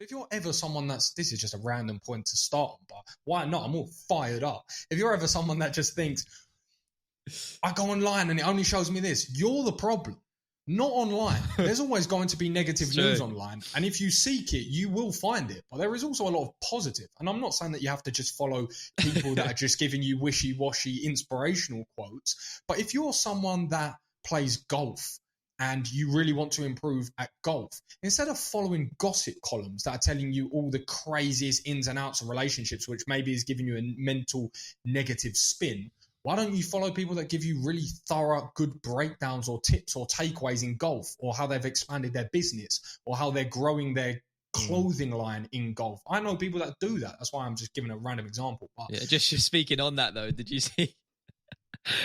If you're ever someone this is just a random point to start on, but why not? I'm all fired up. If you're ever someone that just thinks, I go online and it only shows me this, you're the problem. Not online. There's always going to be negative news online. And if you seek it, you will find it. But there is also a lot of positive. And I'm not saying that you have to just follow people that are just giving you wishy-washy inspirational quotes. But if you're someone that plays golf and you really want to improve at golf, instead of following gossip columns that are telling you all the craziest ins and outs of relationships, which maybe is giving you a mental negative spin, why don't you follow people that give you really thorough, good breakdowns or tips or takeaways in golf, or how they've expanded their business, or how they're growing their clothing line in golf? I know people that do that. That's why I'm just giving a random example. But yeah, just speaking on that, though, did you see?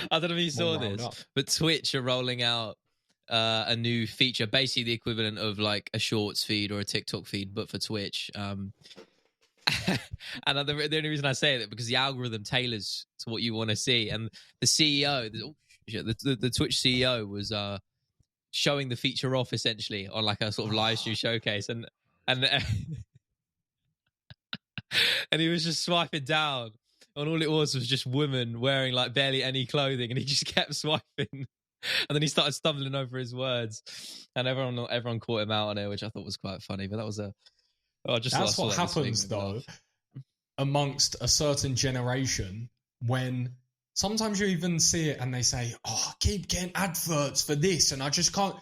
I don't know if you saw this, but Twitch are rolling out a new feature, basically the equivalent of like a Shorts feed or a TikTok feed, but for Twitch. And the only reason I say it is because the algorithm tailors to what you want to see. And the CEO, the Twitch CEO was showing the feature off essentially on like a sort of live stream showcase. And and he was just swiping down. And all it was just women wearing like barely any clothing. And he just kept swiping. And then he started stumbling over his words. And everyone caught him out on it, which I thought was quite funny. But that was that's what happens though amongst a certain generation, when sometimes you even see it and they say, I keep getting adverts for this and I just can't.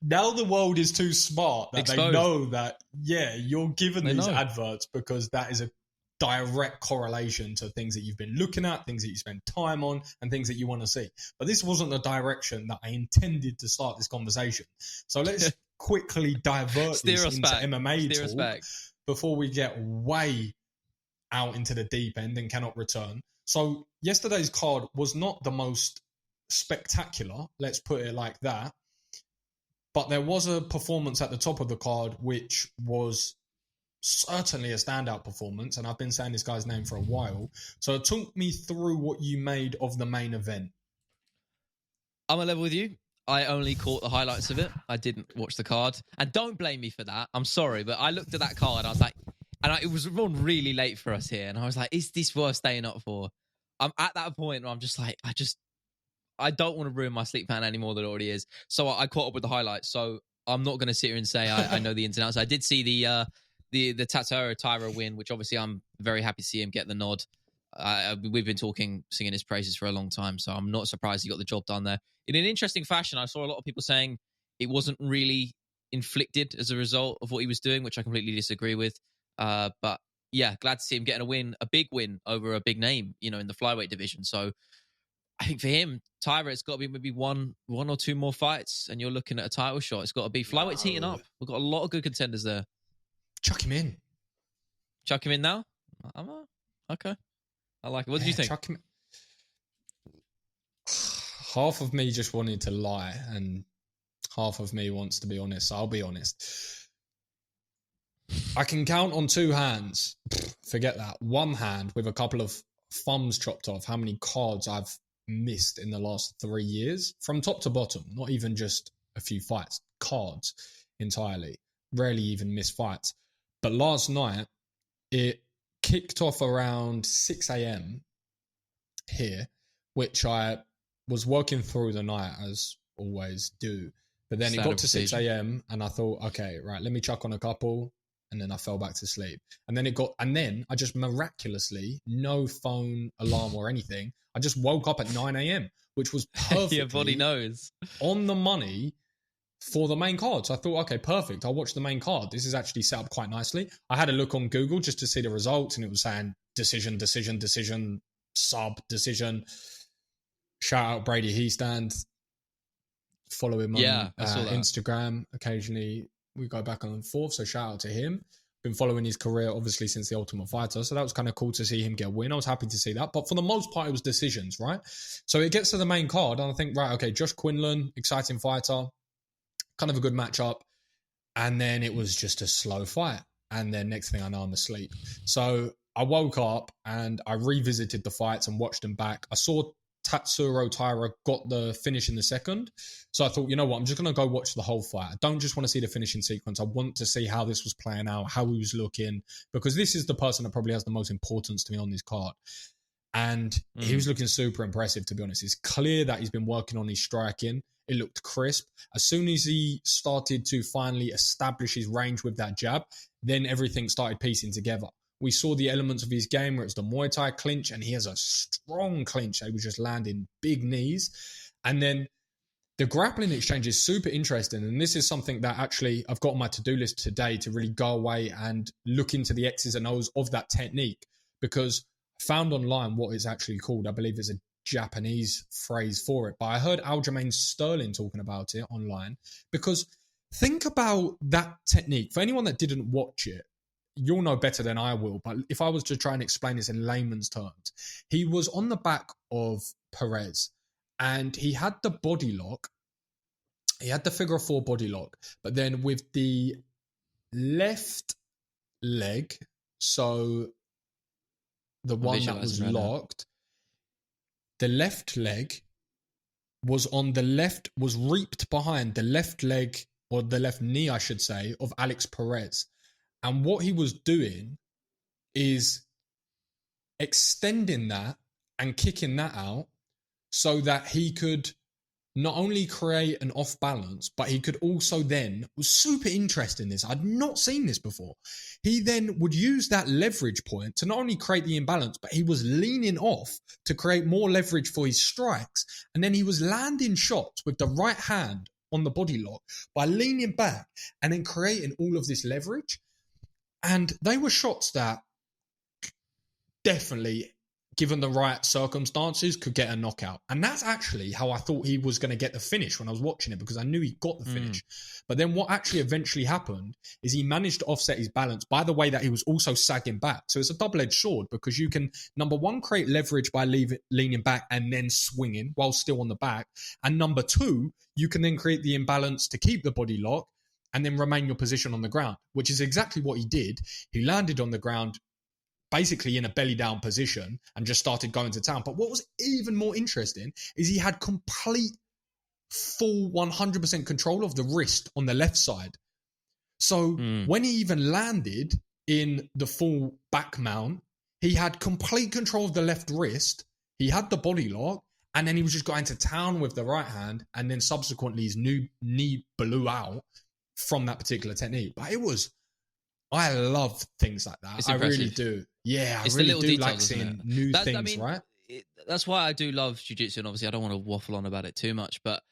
Now the world is too smart that they know that, you're given these adverts because that is a direct correlation to things that you've been looking at, things that you spend time on, and things that you want to see. But this wasn't the direction that I intended to start this conversation. So let's quickly divert this into MMA talk before we get way out into the deep end and cannot return. So yesterday's card was not the most spectacular, let's put it like that. But there was a performance at the top of the card which was certainly a standout performance, and I've been saying this guy's name for a while. So talk me through what you made of the main event. I'm a level with you. I only caught the highlights of it. I didn't watch the card. And don't blame me for that. I'm sorry, but I looked at that card and I was like, it was run really late for us here. And I was like, is this worth staying up for? I'm at that point where I'm just like, I don't want to ruin my sleep pattern any more than it already is. So I caught up with the highlights. So I'm not going to sit here and say I know the ins and outs. I did see the Tatsuro win, which obviously I'm very happy to see him get the nod. We've been singing his praises for a long time, so I'm not surprised he got the job done there. In an interesting fashion, I saw a lot of people saying it wasn't really inflicted as a result of what he was doing, which I completely disagree with. But yeah, glad to see him getting a big win over a big name, in the flyweight division. So I think for him, Tyra, it's got to be maybe one or two more fights, and you're looking at a title shot. It's got to be flyweight's heating up. We've got a lot of good contenders there. Chuck him in. Chuck him in now? Okay. I like it. What did you think? Chuck him. Half of me just wanted to lie, and half of me wants to be honest. So I'll be honest. I can count on two hands. Forget that. One hand with a couple of thumbs chopped off how many cards I've missed in the last 3 years from top to bottom. Not even just a few fights. Cards entirely. Rarely even miss fights. But last night, it kicked off around 6 a.m. here, which I was working through the night, as always do. But then it got to 6 a.m. and I thought, okay, right, let me chuck on a couple. And then I fell back to sleep. And then I just miraculously, no phone alarm or anything, I just woke up at 9 a.m., which was perfectly your body knows on the money for the main card. So I thought, okay, perfect. I'll watch the main card. This is actually set up quite nicely. I had a look on Google just to see the results, and it was saying decision, sub, decision. Shout out Brady Heastand. Follow him on Instagram. Occasionally we go back and forth, so shout out to him. Been following his career, obviously, since The Ultimate Fighter, so that was kind of cool to see him get a win. I was happy to see that, but for the most part, it was decisions, right? So it gets to the main card, and I think, right, okay, Josh Quinlan, exciting fighter, kind of a good matchup, and then it was just a slow fight, and then next thing I know, I'm asleep. So I woke up, and I revisited the fights and watched them back. I saw Tatsuro Taira got the finish in the second. So I thought, you know what, I'm just going to go watch the whole fight. I don't just want to see the finishing sequence. I want to see how this was playing out, how he was looking, because this is the person that probably has the most importance to me on this card. And he was looking super impressive, to be honest. It's clear that he's been working on his striking. It looked crisp. As soon as he started to finally establish his range with that jab, then everything started piecing together. We saw the elements of his game where it's the Muay Thai clinch, and he has a strong clinch. He was just landing big knees. And then the grappling exchange is super interesting. And this is something that actually I've got on my to-do list today to really go away and look into the X's and O's of that technique, because I found online what it's actually called. I believe there's a Japanese phrase for it, but I heard Aljamain Sterling talking about it online, because think about that technique. For anyone that didn't watch it, you'll know better than I will, but if I was to try and explain this in layman's terms, he was on the back of Perez and he had the body lock. He had the figure 4 body lock, but then with the left leg, so the one that was locked, the left leg was on the left, was reaped behind the left leg, or the left knee, I should say, of Alex Perez. And what he was doing is extending that and kicking that out so that he could not only create an off balance, but he could also then, was super interesting in this, I'd not seen this before. He then would use that leverage point to not only create the imbalance, but he was leaning off to create more leverage for his strikes. And then he was landing shots with the right hand on the body lock by leaning back and then creating all of this leverage. And they were shots that definitely, given the right circumstances, could get a knockout. And that's actually how I thought he was going to get the finish when I was watching it, because I knew he got the finish. But then what actually eventually happened is he managed to offset his balance by the way that he was also sagging back. So it's a double-edged sword, because you can, number one, create leverage by leaning back and then swinging while still on the back. And number two, you can then create the imbalance to keep the body lock and then remain your position on the ground, which is exactly what he did. He landed on the ground basically in a belly down position and just started going to town. But what was even more interesting is he had complete full 100% control of the wrist on the left side. So when he even landed in the full back mount, he had complete control of the left wrist. He had the body lock, and then he was just going to town with the right hand. And then subsequently his new knee blew out from that particular technique. But it was, I love things like that. I really do. Yeah, it's I really the little do details, like seeing new things, right? That's why I do love jiu-jitsu, and obviously I don't want to waffle on about it too much, but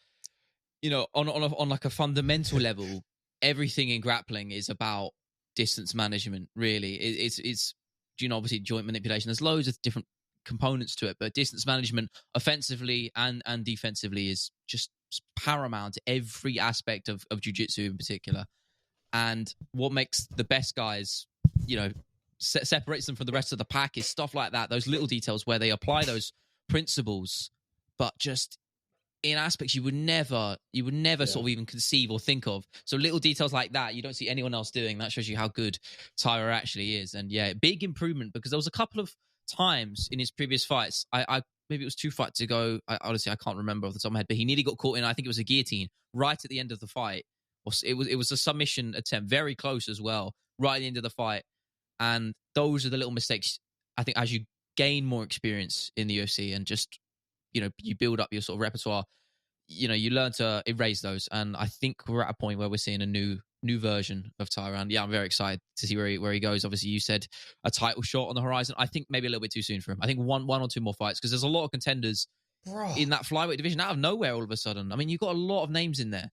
you know, on like a fundamental level, everything in grappling is about distance management, really. It's you know, obviously joint manipulation. There's loads of different components to it, but distance management offensively and defensively is just paramount to every aspect of jiu-jitsu in particular. And what makes the best guys, you know, separates them from the rest of the pack is stuff like that, those little details where they apply those principles, but just in aspects you would never sort of even conceive or think of. So little details like that you don't see anyone else doing. That shows you how good Taira actually is. And yeah, big improvement, because there was a couple of times in his previous fights, I maybe it was 2 fights ago, honestly I can't remember off the top of my head, but he nearly got caught in, I think it was a guillotine right at the end of the fight. It was a submission attempt, very close as well, right at the end of the fight. And those are the little mistakes, I think, as you gain more experience in the UFC and just, you know, you build up your sort of repertoire, you know, you learn to erase those. And I think we're at a point where we're seeing a new version of Taira. And yeah, I'm very excited to see where he goes. Obviously, you said a title shot on the horizon. I think maybe a little bit too soon for him. I think one or two more fights, because there's a lot of contenders in that flyweight division out of nowhere all of a sudden. I mean, you've got a lot of names in there.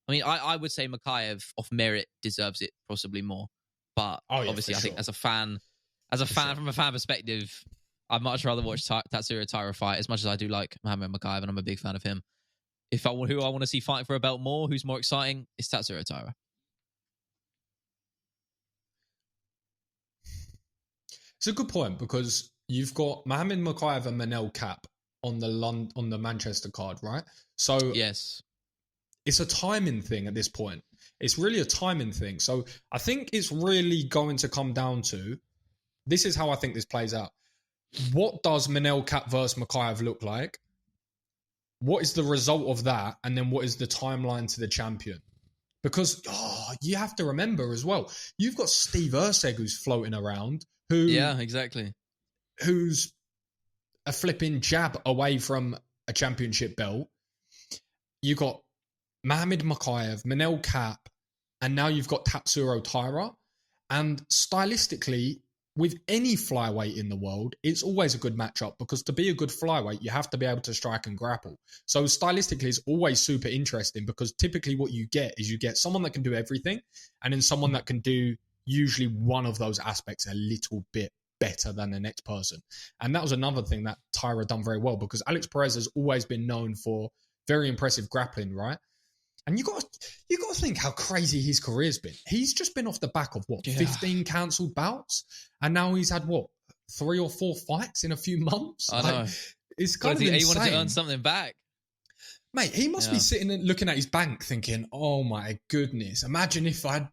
I mean, I would say Mikhaev off merit deserves it possibly more. But obviously, I think as a fan from a fan perspective, I'd much rather watch Tatsuro Taira fight, as much as I do like Muhammad Mikhaev, and I'm a big fan of him. Who I want to see fighting for a belt more, who's more exciting, is Tatsuro Taira. It's a good point, because you've got Muhammad Mikhaev and Manel Kape on the Manchester card, right? So yes, it's a timing thing at this point. It's really a timing thing. So I think it's really going to come down to, this is how I think this plays out. What does Manel Kape versus Mikhaev look like? what is the result of that, and then what is the timeline to the champion? Because you have to remember as well, you've got Steve Erceg who's floating around, exactly, who's a flipping jab away from a championship belt. You got Mohamed Makayev, Manel Kape, and now you've got Tatsuro Taira. And stylistically, with any flyweight in the world, it's always a good matchup, because to be a good flyweight, you have to be able to strike and grapple. So stylistically, it's always super interesting, because typically what you get is you get someone that can do everything, and then someone that can do usually one of those aspects a little bit better than the next person. And that was another thing that Taira done very well, because Alex Perez has always been known for very impressive grappling, right? And you got to think how crazy his career's been. He's just been off the back of 15 cancelled bouts, and now he's had 3 or 4 fights in a few months. I know. It's kind of insane. He wanted to earn something back, mate. He must be sitting and looking at his bank, thinking, "Oh my goodness! Imagine if I'd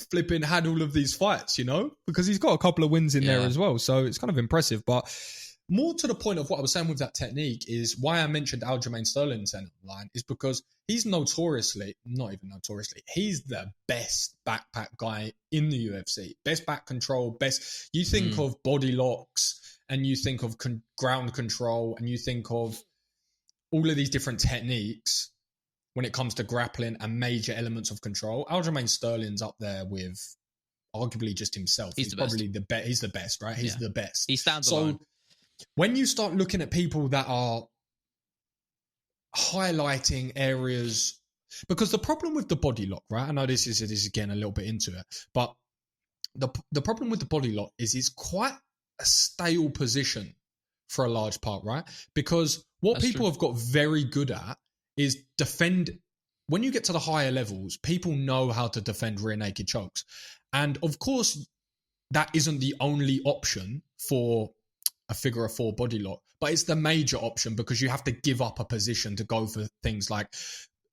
flipping had all of these fights," because he's got a couple of wins in there as well. So it's kind of impressive, but. More to the point of what I was saying with that technique is why I mentioned Aljamain Sterling's line is because he's not even notoriously, he's the best backpack guy in the UFC. Best back control, you think of body locks, and you think of ground control, and you think of all of these different techniques when it comes to grappling and major elements of control. Aljamain Sterling's up there with arguably just himself. He's probably the best. He's the best, right? He's the best. He stands alone. When you start looking at people that are highlighting areas, because the problem with the body lock, right? I know this is getting a little bit into it, but the problem with the body lock is it's quite a stale position for a large part, right? Because what people have got very good at is defend. When you get to the higher levels, people know how to defend rear naked chokes. And of course, that isn't the only option for a figure of 4 body lock, but it's the major option, because you have to give up a position to go for things like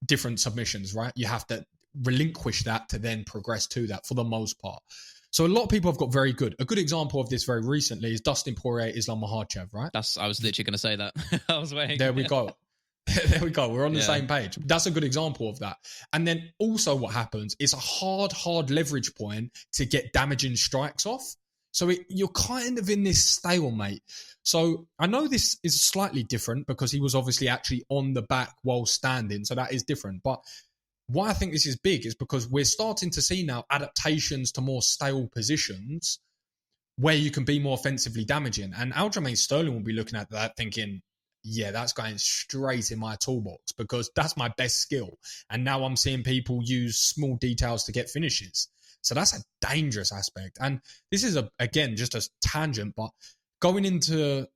different submissions, right? You have to relinquish that to then progress to that for the most part. So a lot of people have got very good. A good example of this very recently is Dustin Poirier, Islam Makhachev, right? I was literally going to say that. I was waiting. There we go. There we go. We're on the same page. That's a good example of that. And then also what happens is a hard leverage point to get damaging strikes off. So you're kind of in this stalemate. So I know this is slightly different because he was obviously actually on the back while standing. So that is different. But why I think this is big is because we're starting to see now adaptations to more stale positions where you can be more offensively damaging. And Aljamain Sterling will be looking at that thinking, yeah, that's going straight in my toolbox because that's my best skill. And now I'm seeing people use small details to get finishes. So that's a dangerous aspect. And this is, again, just a tangent, but going into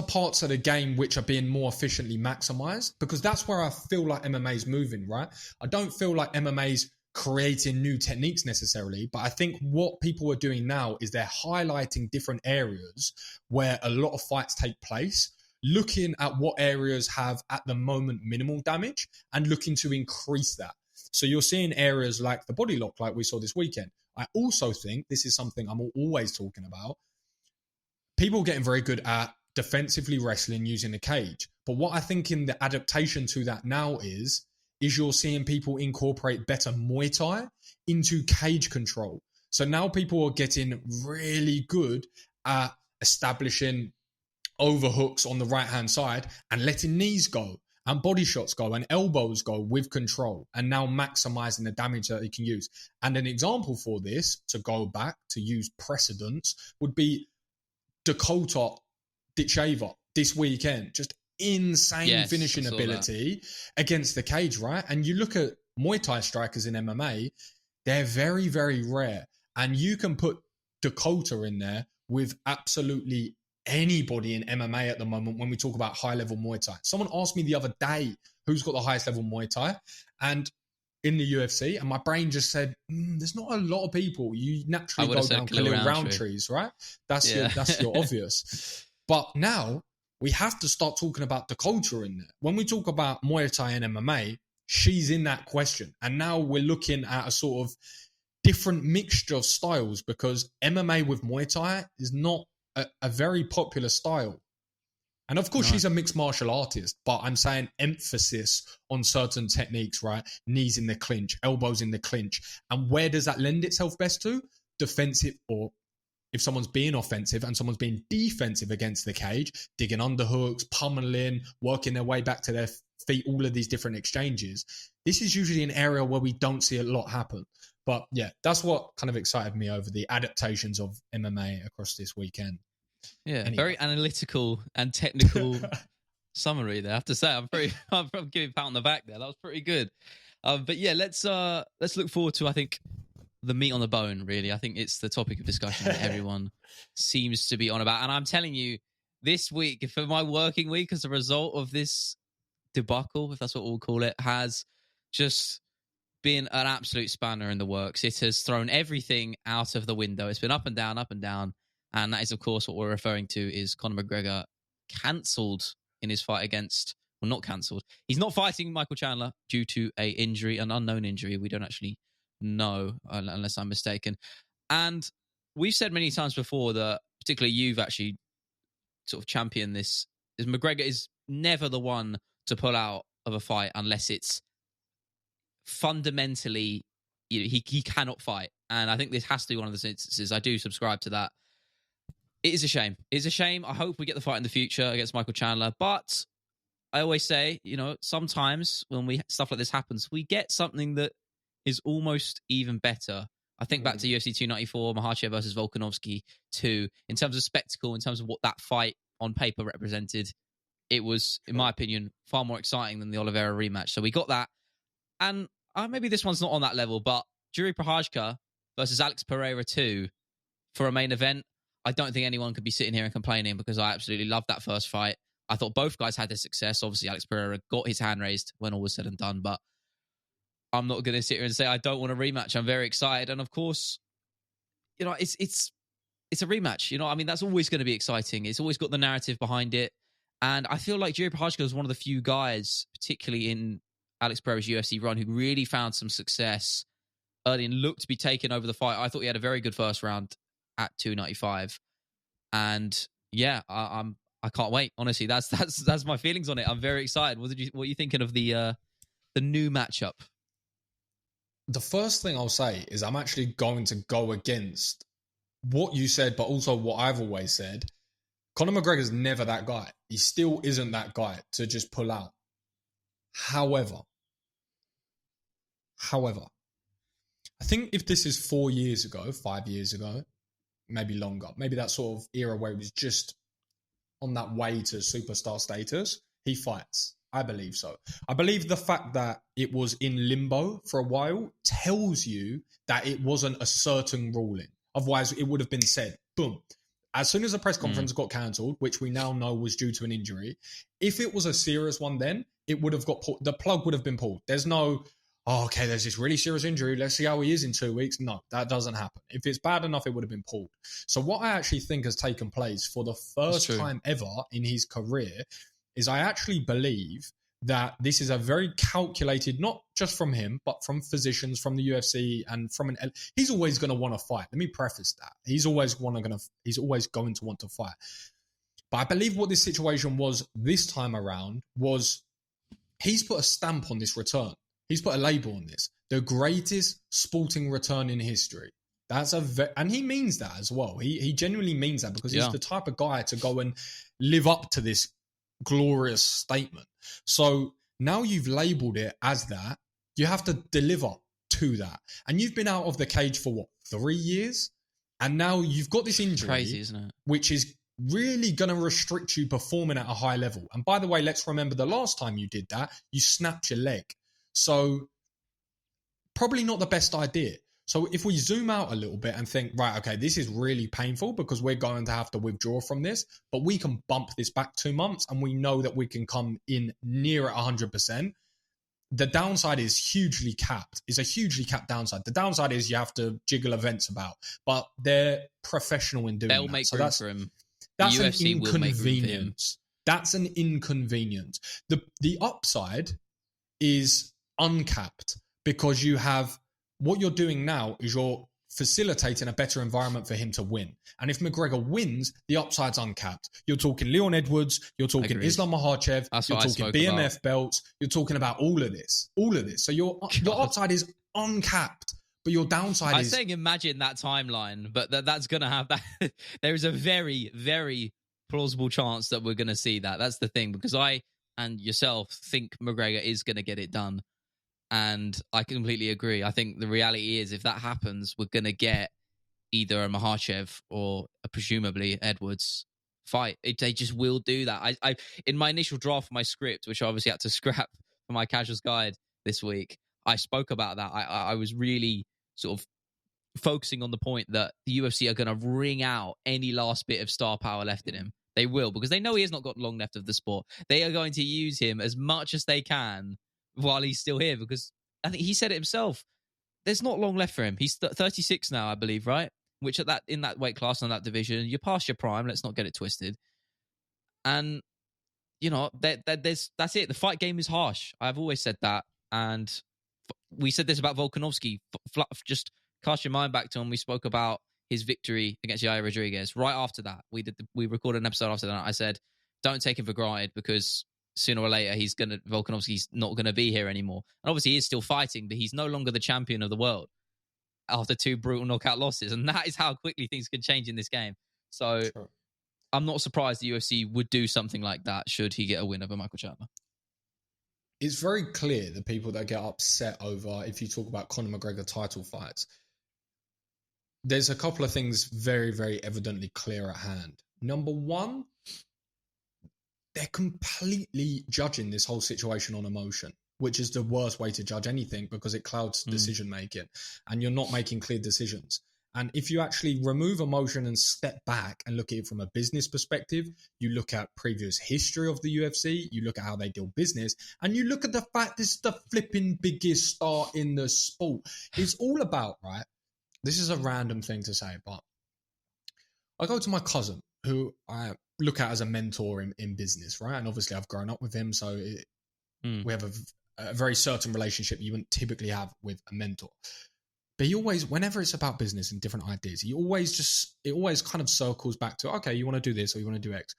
parts of the game which are being more efficiently maximized, because that's where I feel like MMA is moving, right? I don't feel like MMA is creating new techniques necessarily, but I think what people are doing now is they're highlighting different areas where a lot of fights take place, looking at what areas have at the moment minimal damage and looking to increase that. So you're seeing areas like the body lock, like we saw this weekend. I also think this is something I'm always talking about. People getting very good at defensively wrestling using the cage. But what I think in the adaptation to that now is you're seeing people incorporate better Muay Thai into cage control. So now people are getting really good at establishing overhooks on the right-hand side and letting knees go and body shots go and elbows go with control, and now maximizing the damage that you can use. And an example for this, to go back to use precedents, would be Dakota Ditcheva this weekend. Just insane finishing ability against the cage, right? And you look at Muay Thai strikers in MMA, they're very, very rare. And you can put Dakota in there with absolutely anybody in MMA at the moment when we talk about high-level Muay Thai. Someone asked me the other day who's got the highest level Muay Thai and in the UFC, and my brain just said, there's not a lot of people. You naturally go down Khalil Roundtree's, right? That's your obvious. But now we have to start talking about Dakota in there. When we talk about Muay Thai and MMA, she's in that question. And now we're looking at a sort of different mixture of styles, because MMA with Muay Thai is not a very popular style. And of course, she's a mixed martial artist, but I'm saying emphasis on certain techniques, right? Knees in the clinch, elbows in the clinch. And where does that lend itself best to? Defensive, or if someone's being offensive and someone's being defensive against the cage, digging underhooks, pummeling, working their way back to their feet, all of these different exchanges. This is usually an area where we don't see a lot happen. But yeah, that's what kind of excited me over the adaptations of MMA across this weekend. Yeah, anyway. Very analytical and technical summary there. I have to say, I'm giving a pat on the back there. That was pretty good. But yeah, let's look forward to, I think, the meat on the bone, really. I think it's the topic of discussion that everyone seems to be on about. And I'm telling you, this week, for my working week, as a result of this debacle, if that's what we'll call it, has just been an absolute spanner in the works. It has thrown everything out of the window. It's been up and down, up and down. And that is, of course, what we're referring to is Conor McGregor cancelled in his fight against, well, not cancelled. He's not fighting Michael Chandler due to an unknown injury. We don't actually know, unless I'm mistaken. And we've said many times before that, particularly you've actually sort of championed this, is McGregor is never the one to pull out of a fight unless it's fundamentally, he cannot fight. And I think this has to be one of those instances. I do subscribe to that. It is a shame. It's a shame. I hope we get the fight in the future against Michael Chandler. But I always say, sometimes when stuff like this happens, we get something that is almost even better. I think back to UFC 294, Makhachev versus Volkanovski 2. In terms of spectacle, in terms of what that fight on paper represented, it was, in my opinion, far more exciting than the Oliveira rematch. So we got that. And maybe this one's not on that level, but Jiri Prochazka versus Alex Pereira 2 for a main event. I don't think anyone could be sitting here and complaining, because I absolutely loved that first fight. I thought both guys had their success. Obviously, Alex Pereira got his hand raised when all was said and done, but I'm not going to sit here and say I don't want a rematch. I'm very excited. And of course, it's a rematch. That's always going to be exciting. It's always got the narrative behind it. And I feel like Jiri Prochazka is one of the few guys, particularly in Alex Pereira's UFC run, who really found some success early and looked to be taking over the fight. I thought he had a very good first round at 295. And yeah, I can't wait. Honestly, that's my feelings on it. I'm very excited. What are you thinking of the new matchup? The first thing I'll say is I'm actually going to go against what you said, but also what I've always said. Conor McGregor's never that guy. He still isn't that guy to just pull out. However, I think if this is 4 years ago, 5 years ago, maybe longer, maybe that sort of era where he was just on that way to superstar status, he fights. I believe so. I believe the fact that it was in limbo for a while tells you that it wasn't a certain ruling. Otherwise, it would have been said, boom. As soon as the press conference got cancelled, which we now know was due to an injury, if it was a serious one then, it would have got pulled. The plug would have been pulled. There's no, there's this really serious injury. Let's see how he is in 2 weeks. No, that doesn't happen. If it's bad enough, it would have been pulled. So what I actually think has taken place for the first time ever in his career is I actually believe that this is a very calculated, not just from him, but from physicians, from the UFC, and from he's always going to want to fight. Let me preface that. He's always going to want to fight. But I believe what this situation was this time around was he's put a stamp on this return. He's put a label on this. The greatest sporting return in history. And he means that as well. He genuinely means that, because he's the type of guy to go and live up to this glorious statement. So now you've labeled it as that. You have to deliver to that. And you've been out of the cage for 3 years? And now you've got this injury. Crazy, isn't it? Which is really going to restrict you performing at a high level. And by the way, let's remember the last time you did that, you snapped your leg. So probably not the best idea. So if we zoom out a little bit and think, right, okay, this is really painful because we're going to have to withdraw from this, but we can bump this back 2 months and we know that we can come in near at 100%. The downside is hugely capped. It's a hugely capped downside. The downside is you have to jiggle events about, but they're professional in doing that. They'll make room for him. That's an UFC will make room for him. inconvenience. That's an inconvenience. The upside is uncapped, because you have what you're doing now is you're facilitating a better environment for him to win. And if McGregor wins, the upside's uncapped. You're talking Leon Edwards, you're talking Islam Makhachev, you're talking BMF belts, you're talking about all of this. So your upside is uncapped, but your downside is... I'm saying imagine that timeline, but that's going to have that. There is a very, very plausible chance that we're going to see that. That's the thing, because I and yourself think McGregor is going to get it done. And I completely agree. I think the reality is if that happens, we're going to get either a Makhachev or a presumably Edwards fight. They just will do that. I in my initial draft for my script, which I obviously had to scrap for my casuals guide this week, I spoke about that. I was really sort of focusing on the point that the UFC are going to wring out any last bit of star power left in him. They will, because they know he has not got long left of the sport. They are going to use him as much as they can while he's still here, because I think he said it himself. There's not long left for him. He's 36 now, I believe, right? Which in that weight class and that division, you're past your prime. Let's not get it twisted. And that's it. The fight game is harsh. I've always said that, and we said this about Volkanovski. Just cast your mind back to when we spoke about his victory against Yair Rodriguez. Right after that, we recorded an episode after that. I said, don't take him for granted, because sooner or later Volkanovski's not gonna be here anymore. And obviously he is still fighting, but he's no longer the champion of the world after 2 brutal knockout losses. And that is how quickly things can change in this game. So sure. I'm not surprised the UFC would do something like that should he get a win over Michael Chandler. It's very clear the people that get upset over, if you talk about Conor McGregor title fights, there's a couple of things very, very evidently clear at hand. Number one, they're completely judging this whole situation on emotion, which is the worst way to judge anything, because it clouds decision making and you're not making clear decisions. And if you actually remove emotion and step back and look at it from a business perspective, you look at previous history of the UFC, you look at how they deal business, and you look at the fact this is the flipping biggest star in the sport. It's all about, right? This is a random thing to say, but I go to my cousin, who I look at as a mentor in business, right? And obviously I've grown up with him, so we have a very certain relationship you wouldn't typically have with a mentor. But he always, whenever it's about business and different ideas, it always kind of circles back to, okay, you want to do this or you want to do X.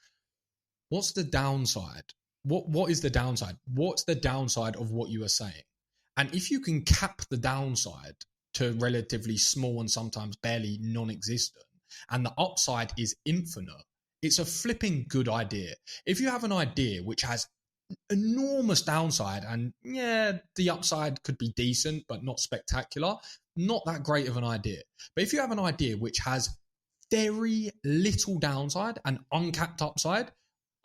What's the downside? What is the downside? What's the downside of what you are saying? And if you can cap the downside to relatively small and sometimes barely non-existent, and the upside is infinite, it's a flipping good idea. If you have an idea which has enormous downside, and the upside could be decent but not spectacular, not that great of an idea. But if you have an idea which has very little downside and uncapped upside,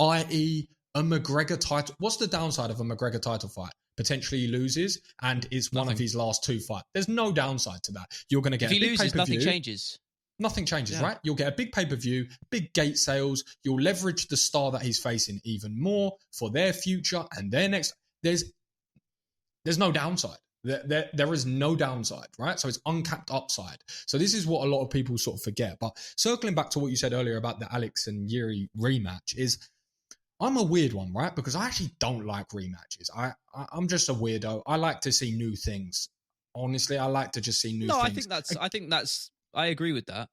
i.e. a McGregor title, what's the downside of a McGregor title fight? Potentially he loses and it's one of his last 2 fights. There's no downside to that. You're going to get if he loses, nothing changes. Nothing changes, right? You'll get a big pay-per-view, big gate sales. You'll leverage the star that he's facing even more for their future and their next. There's no downside. There is no downside, right? So it's uncapped upside. So this is what a lot of people sort of forget. But circling back to what you said earlier about the Alex and Yuri rematch is, I'm a weird one, right? Because I actually don't like rematches. I'm just a weirdo. I like to see new things. Honestly, I like to just see new things. I think that's. I agree with that.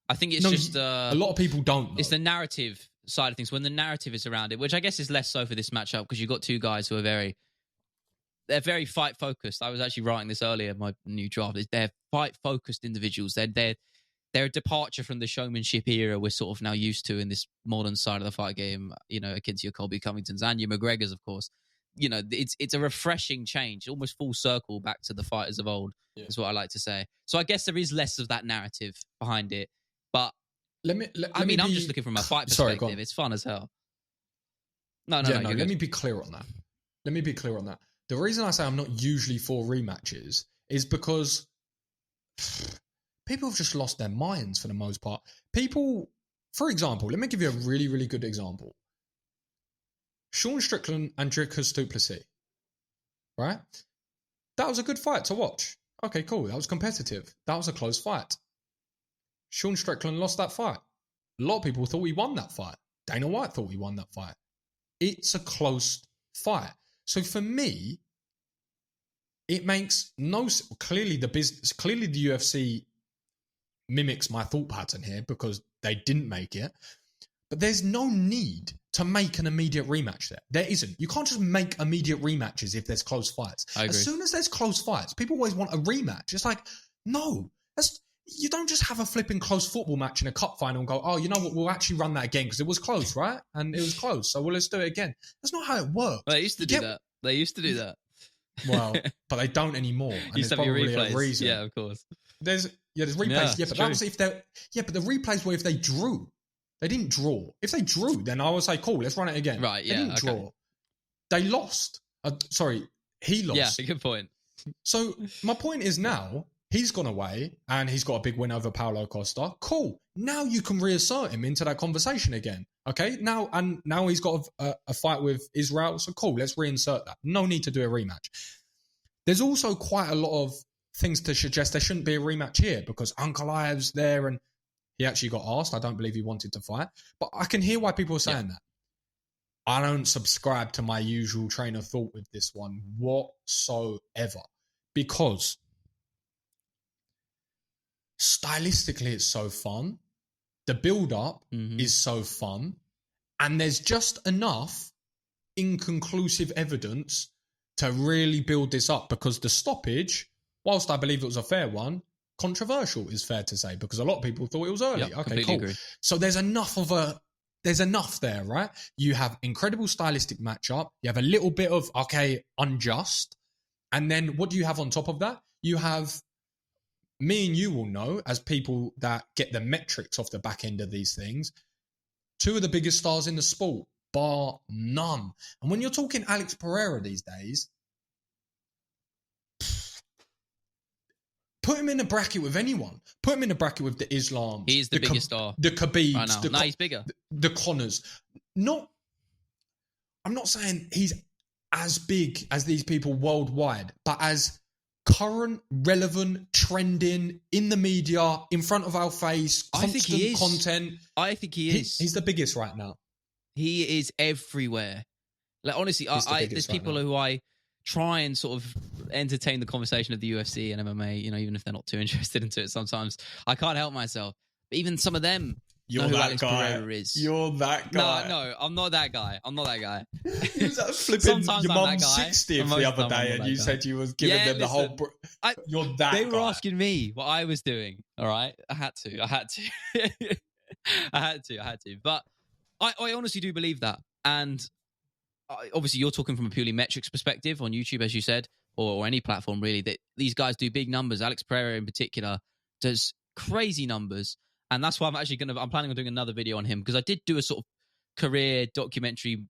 I think it's just... a lot of people don't, though. It's the narrative side of things. When the narrative is around it, which I guess is less so for this matchup, because you've got 2 guys who are they're very fight-focused. I was actually writing this earlier, my new draft. They're fight-focused individuals. They're a departure from the showmanship era we're sort of now used to in this modern side of the fight game, akin to your Colby Covingtons and your McGregors, of course. It's a refreshing change, almost full circle back to the fighters of old, is what I like to say. So I guess there is less of that narrative behind it. But I'm just looking from a fight perspective. Sorry, it's fun as hell. No. Let me be clear on that. The reason I say I'm not usually for rematches is because people have just lost their minds for the most part. People, for example, let me give you a really, really good example. Sean Strickland and Dricus du Plessis, right? That was a good fight to watch. Okay, cool. That was competitive. That was a close fight. Sean Strickland lost that fight. A lot of people thought he won that fight. Dana White thought he won that fight. It's a close fight. So for me, it makes no... Clearly the UFC mimics my thought pattern here because they didn't make it. But there's no need to make an immediate rematch there. There isn't. You can't just make immediate rematches if there's close fights. I agree. As soon as there's close fights, people always want a rematch. It's like, no, you don't just have a flipping close football match in a cup final and go, oh, you know what, we'll actually run that again because it was close, right? And it was close, so let's do it again. That's not how it works. Well, they used to do that. They used to do that. Well, but they don't anymore. And used there's to have your probably a replays. reason. Yeah, of course. There's replays. Yeah, But that was if they. Yeah, but the replays were if they drew. They didn't draw. If they drew, then I would say, cool, let's run it again. Right, yeah. They didn't draw. They lost. Sorry, he lost. Yeah, good point. So my point is now, he's gone away and he's got a big win over Paulo Costa. Cool. Now you can reassert him into that conversation again. Okay? Now he's got a fight with Israel. So cool, let's reinsert that. No need to do a rematch. There's also quite a lot of things to suggest there shouldn't be a rematch here because Ankalaev's there and he actually got asked. I don't believe he wanted to fight. But I can hear why people are saying that. I don't subscribe to my usual train of thought with this one whatsoever. Because stylistically it's so fun. The build-up is so fun. And there's just enough inconclusive evidence to really build this up. Because the stoppage, whilst I believe it was a fair one, controversial is fair to say because a lot of people thought it was early. Yep, okay, cool. Agree. So there's enough there, right? You have incredible stylistic matchup. You have a little bit of, unjust. And then what do you have on top of that? You have, me and you will know, as people that get the metrics off the back end of these things, two of the biggest stars in the sport, bar none. And when you're talking Alex Pereira these days, put him in a bracket with anyone. Put him in a bracket with the Islam. He's the biggest star. The Khabibs. Right he's bigger. The Connors. I'm not saying he's as big as these people worldwide, but as current, relevant, trending, in the media, in front of our face, constant content. I think he is. He's the biggest right now. He is everywhere. Like, honestly, there's people who I try and sort of entertain the conversation of the UFC and MMA, even if they're not too interested into it sometimes. I can't help myself. But even some of of You're know who that Alex guy. Pereira is. You're that guy. No, I'm not that guy. You was flipping Sometimes your I'm that mum's guy. 60th the other day and you said you was giving them the whole... You're that They guy. were asking me what I was doing, all right? I had to. I had to. But I honestly do believe that. And obviously you're talking from a purely metrics perspective on YouTube, as you said, or any platform really, that these guys do big numbers. Alex Pereira in particular does crazy numbers. And that's why I'm planning on doing another video on him because I did do a sort of career documentary,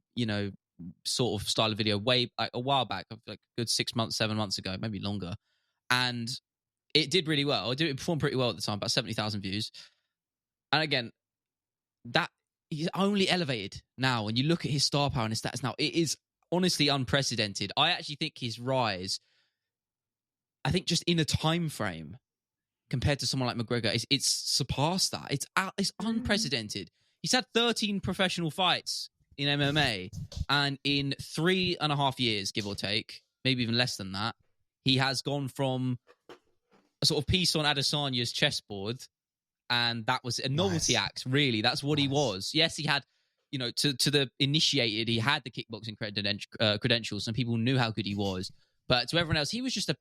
sort of style of video a while back, like a good 6 months, 7 months ago, maybe longer. And it did really well. It performed pretty well at the time, about 70,000 views. And again, that he's only elevated now. When you look at his star power and his stats now, it is honestly unprecedented. I actually think his rise, just in a time frame, compared to someone like McGregor, it's surpassed that. It's unprecedented. He's had 13 professional fights in MMA, and in 3.5 years, give or take, maybe even less than that, he has gone from a sort of piece on Adesanya's chessboard, and that was a novelty act, really. That's what he was. Yes, he had, to the initiated, he had the kickboxing credentials, and people knew how good he was. But to everyone else, he was just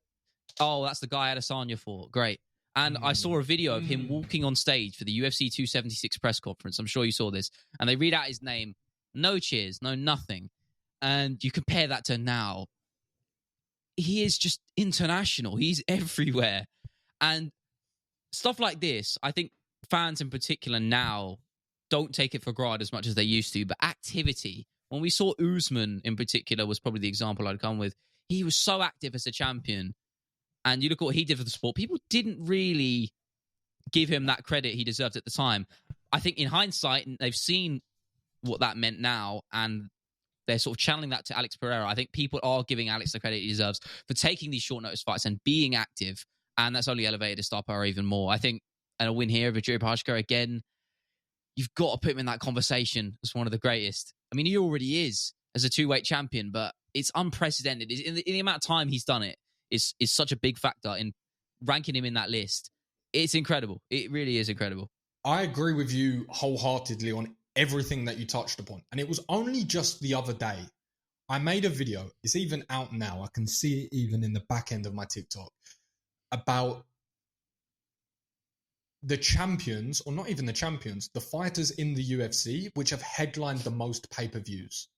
that's the guy Adesanya fought. Great. And I saw a video of him walking on stage for the UFC 276 press conference. I'm sure you saw this. And they read out his name. No cheers, no nothing. And you compare that to now. He is just international. He's everywhere. And stuff like this, I think fans in particular now don't take it for granted as much as they used to. But activity, when we saw Usman in particular was probably the example I'd come with. He was so active as a champion. And you look at what he did for the sport, people didn't really give him that credit he deserved at the time. I think in hindsight, they've seen what that meant now, and they're sort of channeling that to Alex Pereira. I think people are giving Alex the credit he deserves for taking these short notice fights and being active, and that's only elevated his star power even more. I think, and a win here over Jiri Prochazka, again, you've got to put him in that conversation as one of the greatest. I mean, he already is as a two-weight champion, but it's unprecedented. In the amount of time he's done it, is such a big factor in ranking him in that list. It's incredible. It really is incredible. I agree with you wholeheartedly on everything that you touched upon. And it was only just the other day I made a video. It's even out now. I can see it even in the back end of my TikTok about the champions, or not even the champions, the fighters in the UFC, which have headlined the most pay-per-views,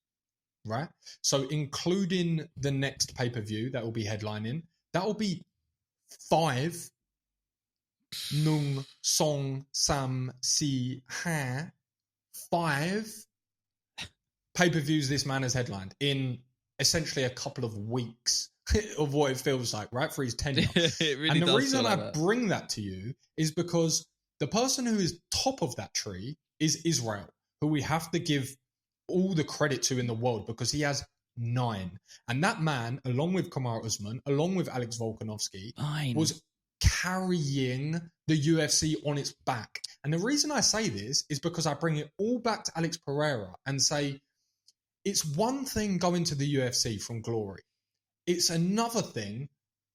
right? So including the next pay-per-view that will be headlining, that will be 5 Nung Song Sam Si Ha 5 pay-per-views this man has headlined in essentially a couple of weeks of what it feels like, right, for his tenure. It really and the does reason feel I like that. bring that to you is because the person who is top of that tree is Israel, who we have to give all the credit to in the world because he has 9. And that man, along with Kamaru Usman, along with Alex Volkanovski, 9. was carrying the UFC on its back. And the reason I say this is because I bring it all back to Alex Pereira and say, it's one thing going to the UFC from glory. It's another thing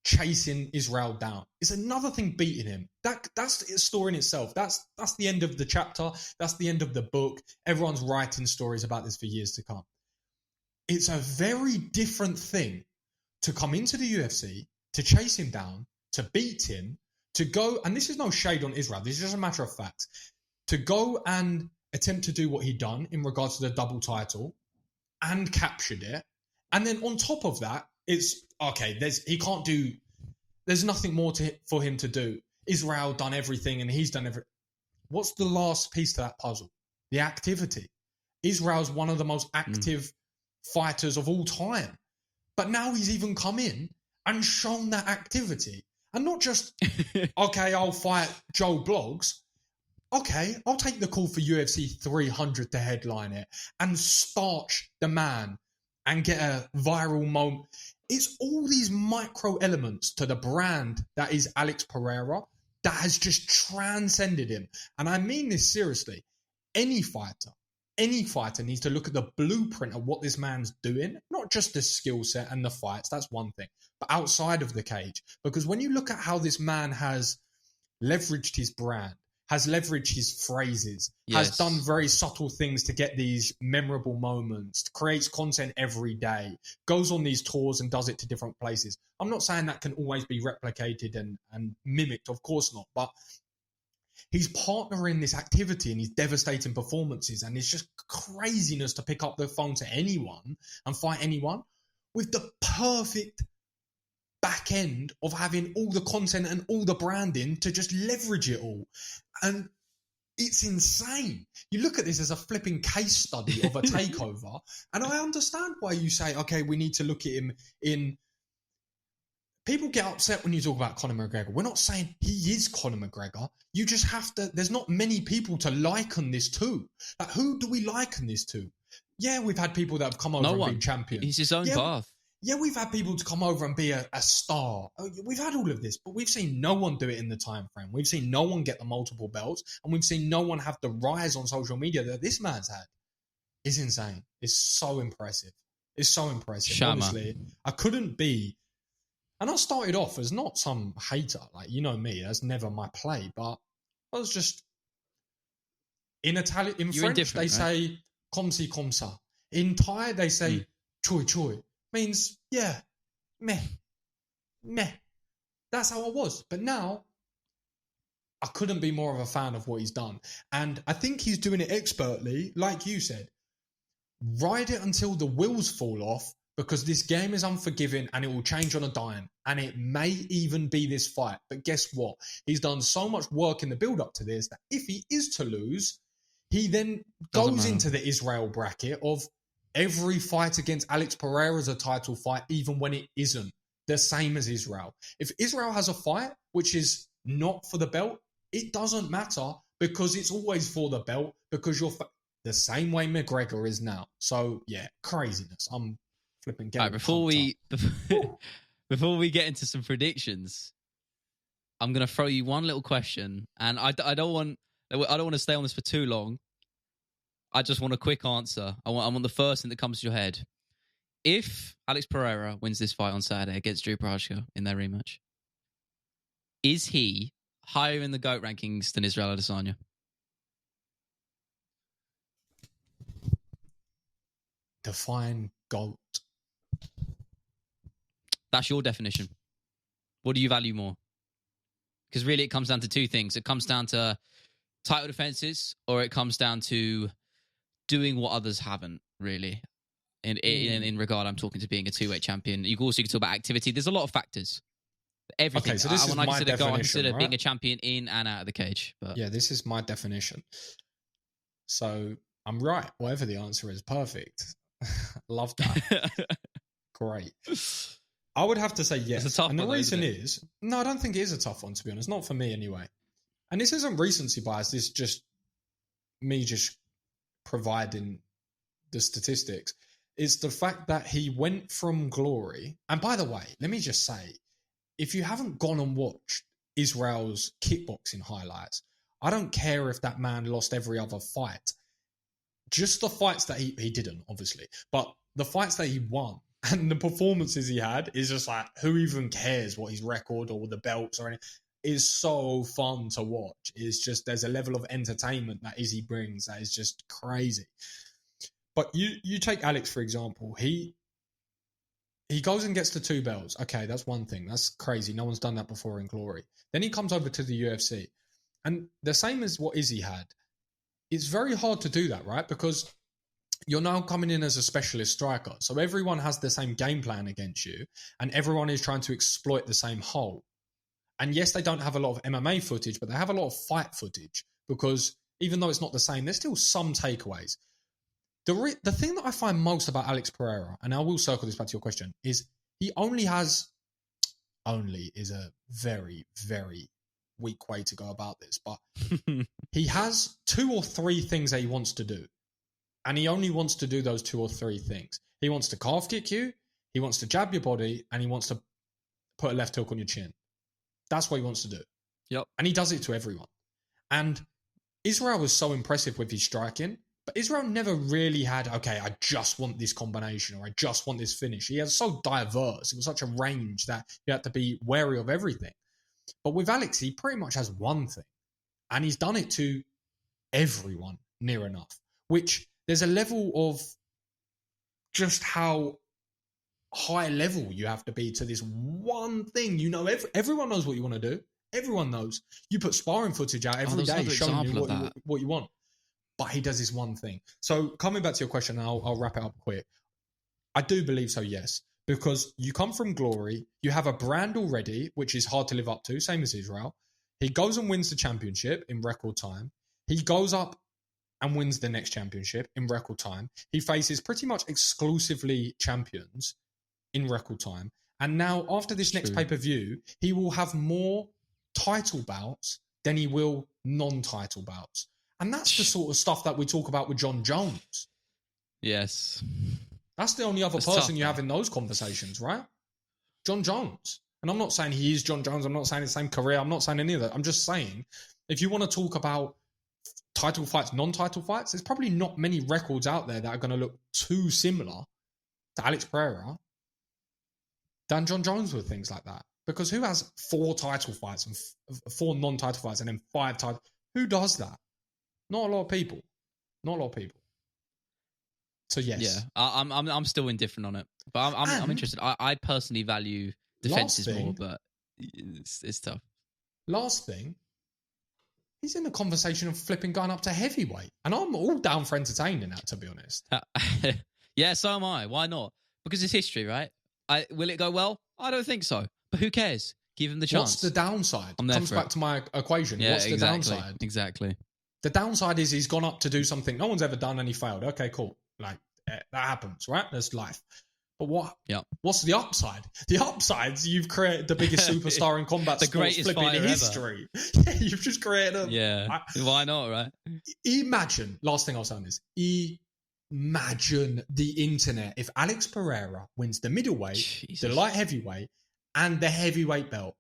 chasing Israel down. It's another thing beating him. That's a story in itself. That's the end of the chapter. That's the end of the book. Everyone's writing stories about this for years to come. It's a very different thing to come into the UFC, to chase him down, to beat him, to go, and this is no shade on Israel, this is just a matter of fact, to go and attempt to do what he'd done in regards to the double title and captured it. And then on top of that, it's, okay, there's nothing more for him to do. Israel done everything and he's done everything. What's the last piece to that puzzle? The activity. Israel's one of the most active fighters of all time. But now he's even come in and shown that activity. And not just, okay, I'll fight Joe Bloggs. Okay, I'll take the call for UFC 300 to headline it and starch the man and get a viral moment. It's all these micro elements to the brand that is Alex Pereira that has just transcended him. And I mean this seriously. Any fighter needs to look at the blueprint of what this man's doing, not just the skill set and the fights, that's one thing, but outside of the cage. Because when you look at how this man has leveraged his brand, has leveraged his phrases, has done very subtle things to get these memorable moments, creates content every day, goes on these tours and does it to different places. I'm not saying that can always be replicated and mimicked, of course not, but he's partnering this activity and these devastating performances, and it's just craziness to pick up the phone to anyone and fight anyone with the perfect back end of having all the content and all the branding to just leverage it all. And it's insane. You look at this as a flipping case study of a takeover, and I understand why you say, okay, we need to look at him in... People get upset when you talk about Conor McGregor. We're not saying he is Conor McGregor. You just have to... There's not many people to liken this to. Like, who do we liken this to? Yeah, we've had people that have come over and been champions. He's his own path. Yeah, we've had people to come over and be a star. We've had all of this, but we've seen no one do it in the time frame. We've seen no one get the multiple belts, and we've seen no one have the rise on social media that this man's had. It's insane. It's so impressive. It's so impressive. Shama. Honestly, I couldn't be... And I started off as not some hater. Like, you know me, that's never my play. But I was just... In Italian, in French, they say, comme si, comme ça. In Thai, they say, choi, choi. Means, yeah, meh. That's how I was. But now, I couldn't be more of a fan of what he's done. And I think he's doing it expertly, like you said. Ride it until the wheels fall off, because this game is unforgiving and it will change on a dime. And it may even be this fight. But guess what? He's done so much work in the build-up to this that if he is to lose, he then goes into the Israel bracket of... Every fight against Alex Pereira is a title fight, even when it isn't. The same as Israel. If Israel has a fight which is not for the belt, it doesn't matter because it's always for the belt because you're the same way McGregor is now. So, yeah, craziness. I'm flipping getting before we get into some predictions, I'm going to throw you one little question, and I don't want to stay on this for too long. I just want a quick answer. I want the first thing that comes to your head. If Alex Pereira wins this fight on Saturday against Drew Prochazka in their rematch, is he higher in the GOAT rankings than Israel Adesanya? Define GOAT. That's your definition. What do you value more? Because really it comes down to two things. It comes down to title defenses, or it comes down to doing what others haven't, really. In regard, I'm talking to being a two-weight champion. You can talk about activity. There's a lot of factors. Everything. Okay, so this is my definition, I consider right? being a champion in and out of the cage. But yeah, this is my definition. So I'm right. Whatever the answer is, perfect. Love that. Great. I would have to say yes. And the reason is, no, I don't think it is a tough one, to be honest. Not for me, anyway. And this isn't recency bias. This is just me just providing the statistics. It's the fact that he went from glory. And by the way, let me just say, if you haven't gone and watched Israel's kickboxing highlights, I don't care if that man lost every other fight. Just the fights that he didn't, obviously. But the fights that he won and the performances he had is just like, who even cares what his record or the belts or anything? Is so fun to watch. It's just, there's a level of entertainment that Izzy brings that is just crazy. But you take Alex, for example. He goes and gets the 2 belts. Okay, that's one thing. That's crazy. No one's done that before in glory. Then he comes over to the UFC. And the same as what Izzy had, it's very hard to do that, right? Because you're now coming in as a specialist striker. So everyone has the same game plan against you, and everyone is trying to exploit the same hole. And yes, they don't have a lot of MMA footage, but they have a lot of fight footage, because even though it's not the same, there's still some takeaways. The thing that I find most about Alex Pereira, and I will circle this back to your question, is he only is a very, very weak way to go about this, but he has 2 or 3 things that he wants to do. And he only wants to do those 2 or 3 things. He wants to calf kick you, he wants to jab your body, and he wants to put a left hook on your chin. That's what he wants to do. Yep. And he does it to everyone. And Israel was so impressive with his striking, but Israel never really had, okay, I just want this combination, or I just want this finish. He was so diverse. It was such a range that you had to be wary of everything. But with Alex, he pretty much has one thing. And he's done it to everyone, near enough. Which, there's a level of just how high level you have to be to this one thing. You know, everyone knows what you want to do. Everyone knows. You put sparring footage out every day showing you what you want. But he does this one thing. So coming back to your question, and I'll wrap it up quick. I do believe so, yes. Because you come from glory, you have a brand already, which is hard to live up to, same as Israel. He goes and wins the championship in record time. He goes up and wins the next championship in record time. He faces pretty much exclusively champions in record time. And now, after this next pay-per-view, he will have more title bouts than he will non-title bouts. And that's the sort of stuff that we talk about with John Jones. Yes. That's the only other person you have in those conversations, right? John Jones. And I'm not saying he is John Jones. I'm not saying the same career. I'm not saying any of that. I'm just saying, if you want to talk about title fights, non-title fights, there's probably not many records out there that are going to look too similar to Alex Pereira than John Jones with things like that. Because who has 4 title fights and 4 non-title fights and then 5 title? Who does that? Not a lot of people. Not a lot of people. So yes. Yeah, I'm still indifferent on it, but I'm interested. I personally value defenses more, but it's tough. Last thing, he's in the conversation of flipping going up to heavyweight, and I'm all down for entertaining that, to be honest. Yeah, so am I. Why not? Because it's history, right? Will it go well? I don't think so, but who cares? Give him the chance. What's the downside? Comes back to my equation. Yeah, what's the downside? Exactly. The downside is he's gone up to do something no one's ever done and he failed. Okay, cool. Like, that happens, right? That's life. But what's the upside? The upside's you've created the biggest superstar in combat sports flipping in history. Yeah, you've just created why not, right? Imagine, last thing I'll say on this, imagine the internet if Alex Pereira wins the middleweight, the light heavyweight, and the heavyweight belt.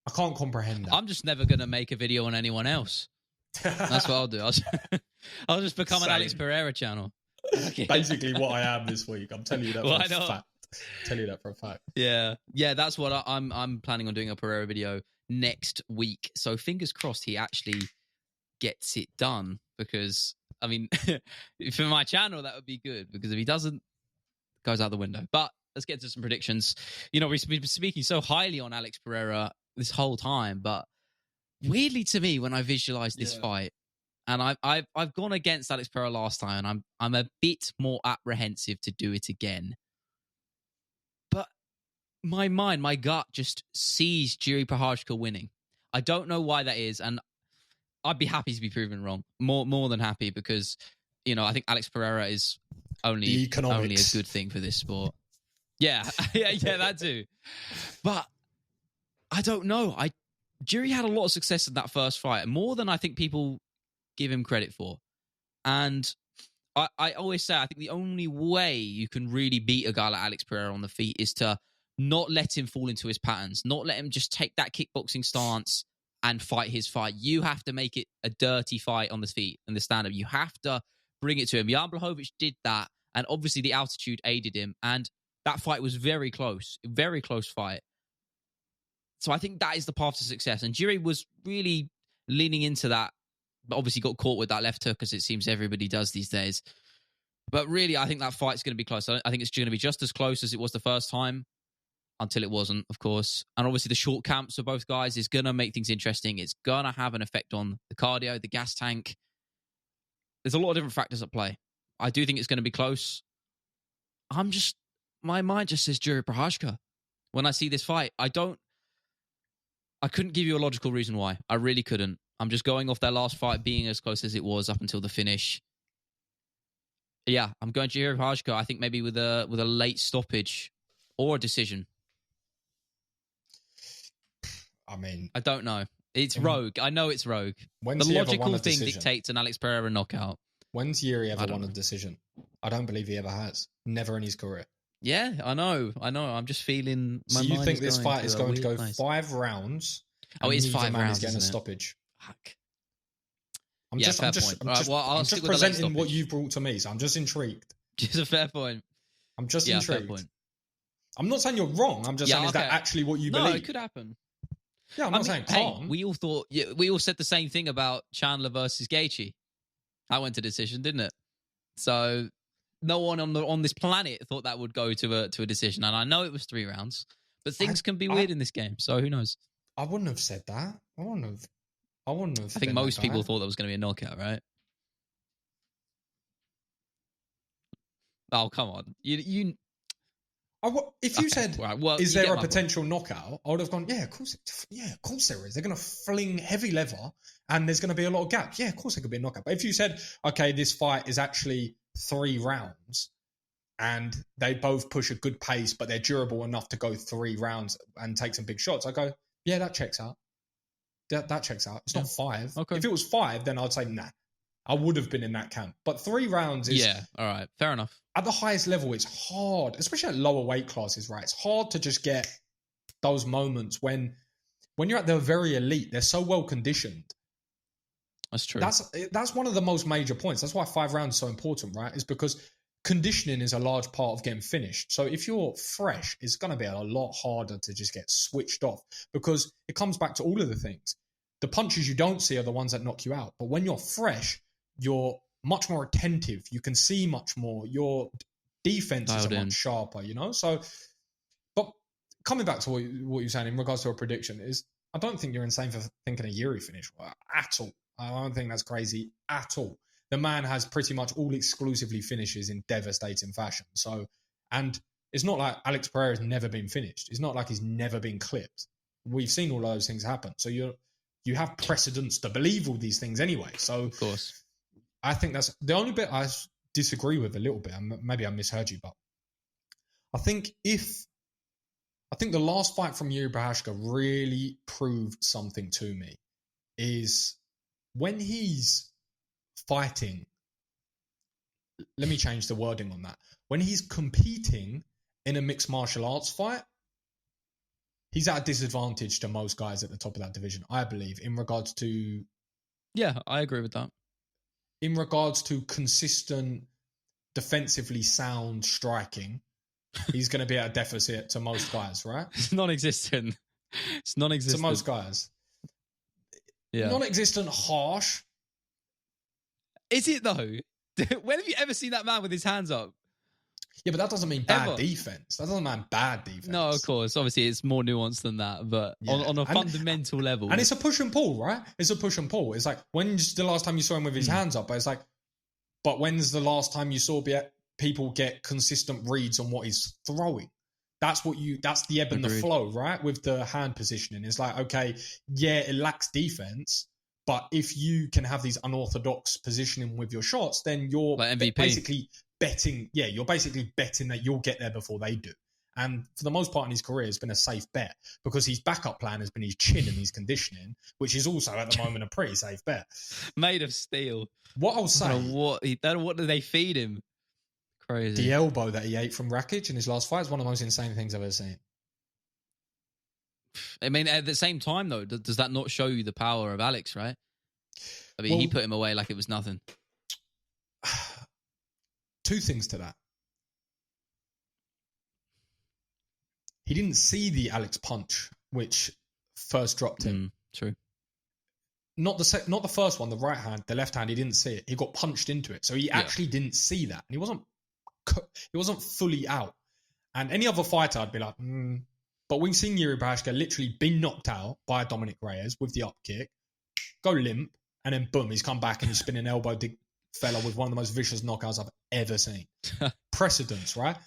I can't comprehend that. I'm just never going to make a video on anyone else. That's what I'll do. I'll just become an Alex Pereira channel. Basically what I am this week. I'm telling you that for a fact. Tell you that for a fact. Yeah. That's what I'm planning on doing, a Pereira video. next week. So fingers crossed he actually gets it done, because, I mean, for my channel, that would be good, because if he doesn't, goes out the window. But let's get to some predictions. You know, we've been speaking so highly on Alex Pereira this whole time, but weirdly to me, when I visualize this fight, and I've gone against Alex Pereira last time, and I'm a bit more apprehensive to do it again. But my gut just sees Jiri Prochazka winning. I don't know why that is, and I'd be happy to be proven wrong. More than happy, because, you know, I think Alex Pereira is only a good thing for this sport. Yeah, that too. But I don't know. Jiri had a lot of success in that first fight, more than I think people give him credit for. And I always say, I think the only way you can really beat a guy like Alex Pereira on the feet is to not let him fall into his patterns, not let him just take that kickboxing stance and fight his fight. You have to make it a dirty fight on the feet and the stand-up. You have to bring it to him. Jan Blachowicz did that, and obviously the altitude aided him, and that fight was very close fight. So I think that is the path to success. And Jiri was really leaning into that, but obviously got caught with that left hook, as it seems everybody does these days. But really, I think that fight's going to be close. I think it's going to be just as close as it was the first time, until it wasn't, of course. And obviously the short camps of both guys is going to make things interesting. It's going to have an effect on the cardio, the gas tank. There's a lot of different factors at play. I do think it's going to be close. My mind just says Jiri Prochazka. When I see this fight, I couldn't give you a logical reason why. I really couldn't. I'm just going off their last fight being as close as it was up until the finish. Yeah, I'm going Jiri Prochazka. I think maybe with a late stoppage or a decision. I mean, I don't know. It's rogue. I know it's rogue. The logical thing dictates an Alex Pereira knockout. When's Jiri ever won a decision? I don't believe he ever has. Never in his career. Yeah, I know. I'm just feeling. So you think this fight is going to go 5 rounds? Oh, it is 5 rounds. He's getting a stoppage. Fuck. I'm just presenting what you've brought to me, so I'm just intrigued. Just a fair point. I'm just intrigued. Fair point. I'm not saying you're wrong. I'm just saying, is that actually what you believe? No, it could happen. Yeah, I'm not saying can't. Hey, we all said the same thing about Chandler versus Gaethje. That went to decision, didn't it? So no one on this planet thought that would go to a decision. And I know it was 3 rounds, but things can be weird in this game. So who knows? I wouldn't have said that. I wouldn't have. I think most people thought that was going to be a knockout, right? Oh, come on. If you said, is there a potential knockout? I would have gone, of course there is. They're going to fling heavy lever and there's going to be a lot of gaps. Yeah, of course there could be a knockout. But if you said, okay, this fight is actually 3 rounds and they both push a good pace, but they're durable enough to go 3 rounds and take some big shots, I go, yeah, that checks out. That checks out. It's not 5. Okay. If it was 5, then I'd say, nah. I would have been in that camp. But 3 rounds is... Yeah, all right. Fair enough. At the highest level, it's hard, especially at lower weight classes, right? It's hard to just get those moments when you're at the very elite. They're so well conditioned. That's true. That's one of the most major points. That's why 5 rounds is so important, right? Is because conditioning is a large part of getting finished. So if you're fresh, it's going to be a lot harder to just get switched off, because it comes back to all of the things. The punches you don't see are the ones that knock you out. But when you're fresh, you're much more attentive. You can see much more. Your defenses are much sharper, you know? So, but coming back to what you're saying in regards to a prediction is, I don't think you're insane for thinking a Jiri finish at all. I don't think that's crazy at all. The man has pretty much all exclusively finishes in devastating fashion. So, and it's not like Alex Pereira has never been finished. It's not like he's never been clipped. We've seen all those things happen. So you have precedence to believe all these things anyway. So, of course. I think that's the only bit I disagree with a little bit. Maybe I misheard you, but I think the last fight from Jiri Prochazka really proved something to me, is when he's fighting, let me change the wording on that. When he's competing in a mixed martial arts fight, he's at a disadvantage to most guys at the top of that division, I believe, in regards to... Yeah, I agree with that. In regards to consistent, defensively sound striking, he's going to be at a deficit to most guys, right? It's non-existent. It's non-existent. To most guys. Yeah. Non-existent, harsh. Is it though? When have you ever seen that man with his hands up? Yeah, but that doesn't mean bad defense. That doesn't mean bad defense. No, of course. Obviously, it's more nuanced than that, but on a fundamental level. And it's a push and pull, right? It's a push and pull. It's like, when's the last time you saw him with his hands up? But it's like, but when's the last time you saw people get consistent reads on what he's throwing? That's the ebb and the flow, right? With the hand positioning. It's like, okay, yeah, it lacks defense, but if you can have these unorthodox positioning with your shots, then you're like MVP. Basically betting. Yeah, you're basically betting that you'll get there before they do. And for the most part in his career, it's been a safe bet because his backup plan has been his chin and his conditioning, which is also at the moment a pretty safe bet. Made of steel. What I'll say. What do they feed him? Crazy. The elbow that he ate from Rakic in his last fight is one of the most insane things I've ever seen. I mean, at the same time, though, does that not show you the power of Alex, right? I mean, he put him away like it was nothing. Two things to that. He didn't see the Alex punch, which first dropped him. True. Not the first one, the right hand, the left hand. He didn't see it. He got punched into it, so he actually didn't see that, and he wasn't fully out. And any other fighter, I'd be like, But we've seen Yuri Prochazka literally be knocked out by Dominic Reyes with the up kick, go limp, and then boom, he's come back and he's spinning elbow fella with one of the most vicious knockouts I've ever seen. Precedence, right?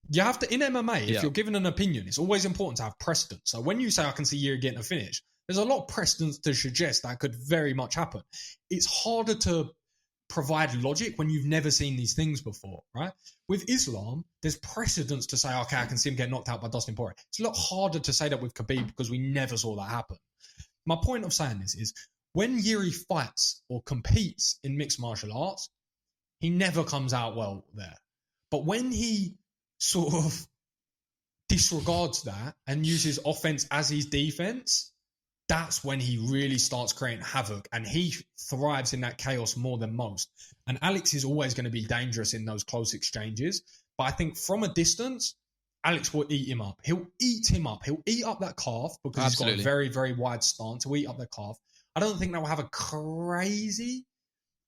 You have to, in MMA, if you're given an opinion, it's always important to have precedence. So when you say, I can see Yuri getting a finish, there's a lot of precedence to suggest that could very much happen. It's harder to provide logic when you've never seen these things before, right? With Islam, there's precedence to say, okay, I can see him get knocked out by Dustin Poirier. It's a lot harder to say that with Khabib because we never saw that happen. My point of saying this is when Yuri fights or competes in mixed martial arts, he never comes out well there. But when he sort of disregards that and uses offense as his defense, that's when he really starts creating havoc, and he thrives in that chaos more than most. And Alex is always going to be dangerous in those close exchanges. But I think from a distance, Alex will eat him up. He'll eat him up. He'll eat up that calf because he's got a very, very wide stance. He'll eat up that calf. I don't think that will have a crazy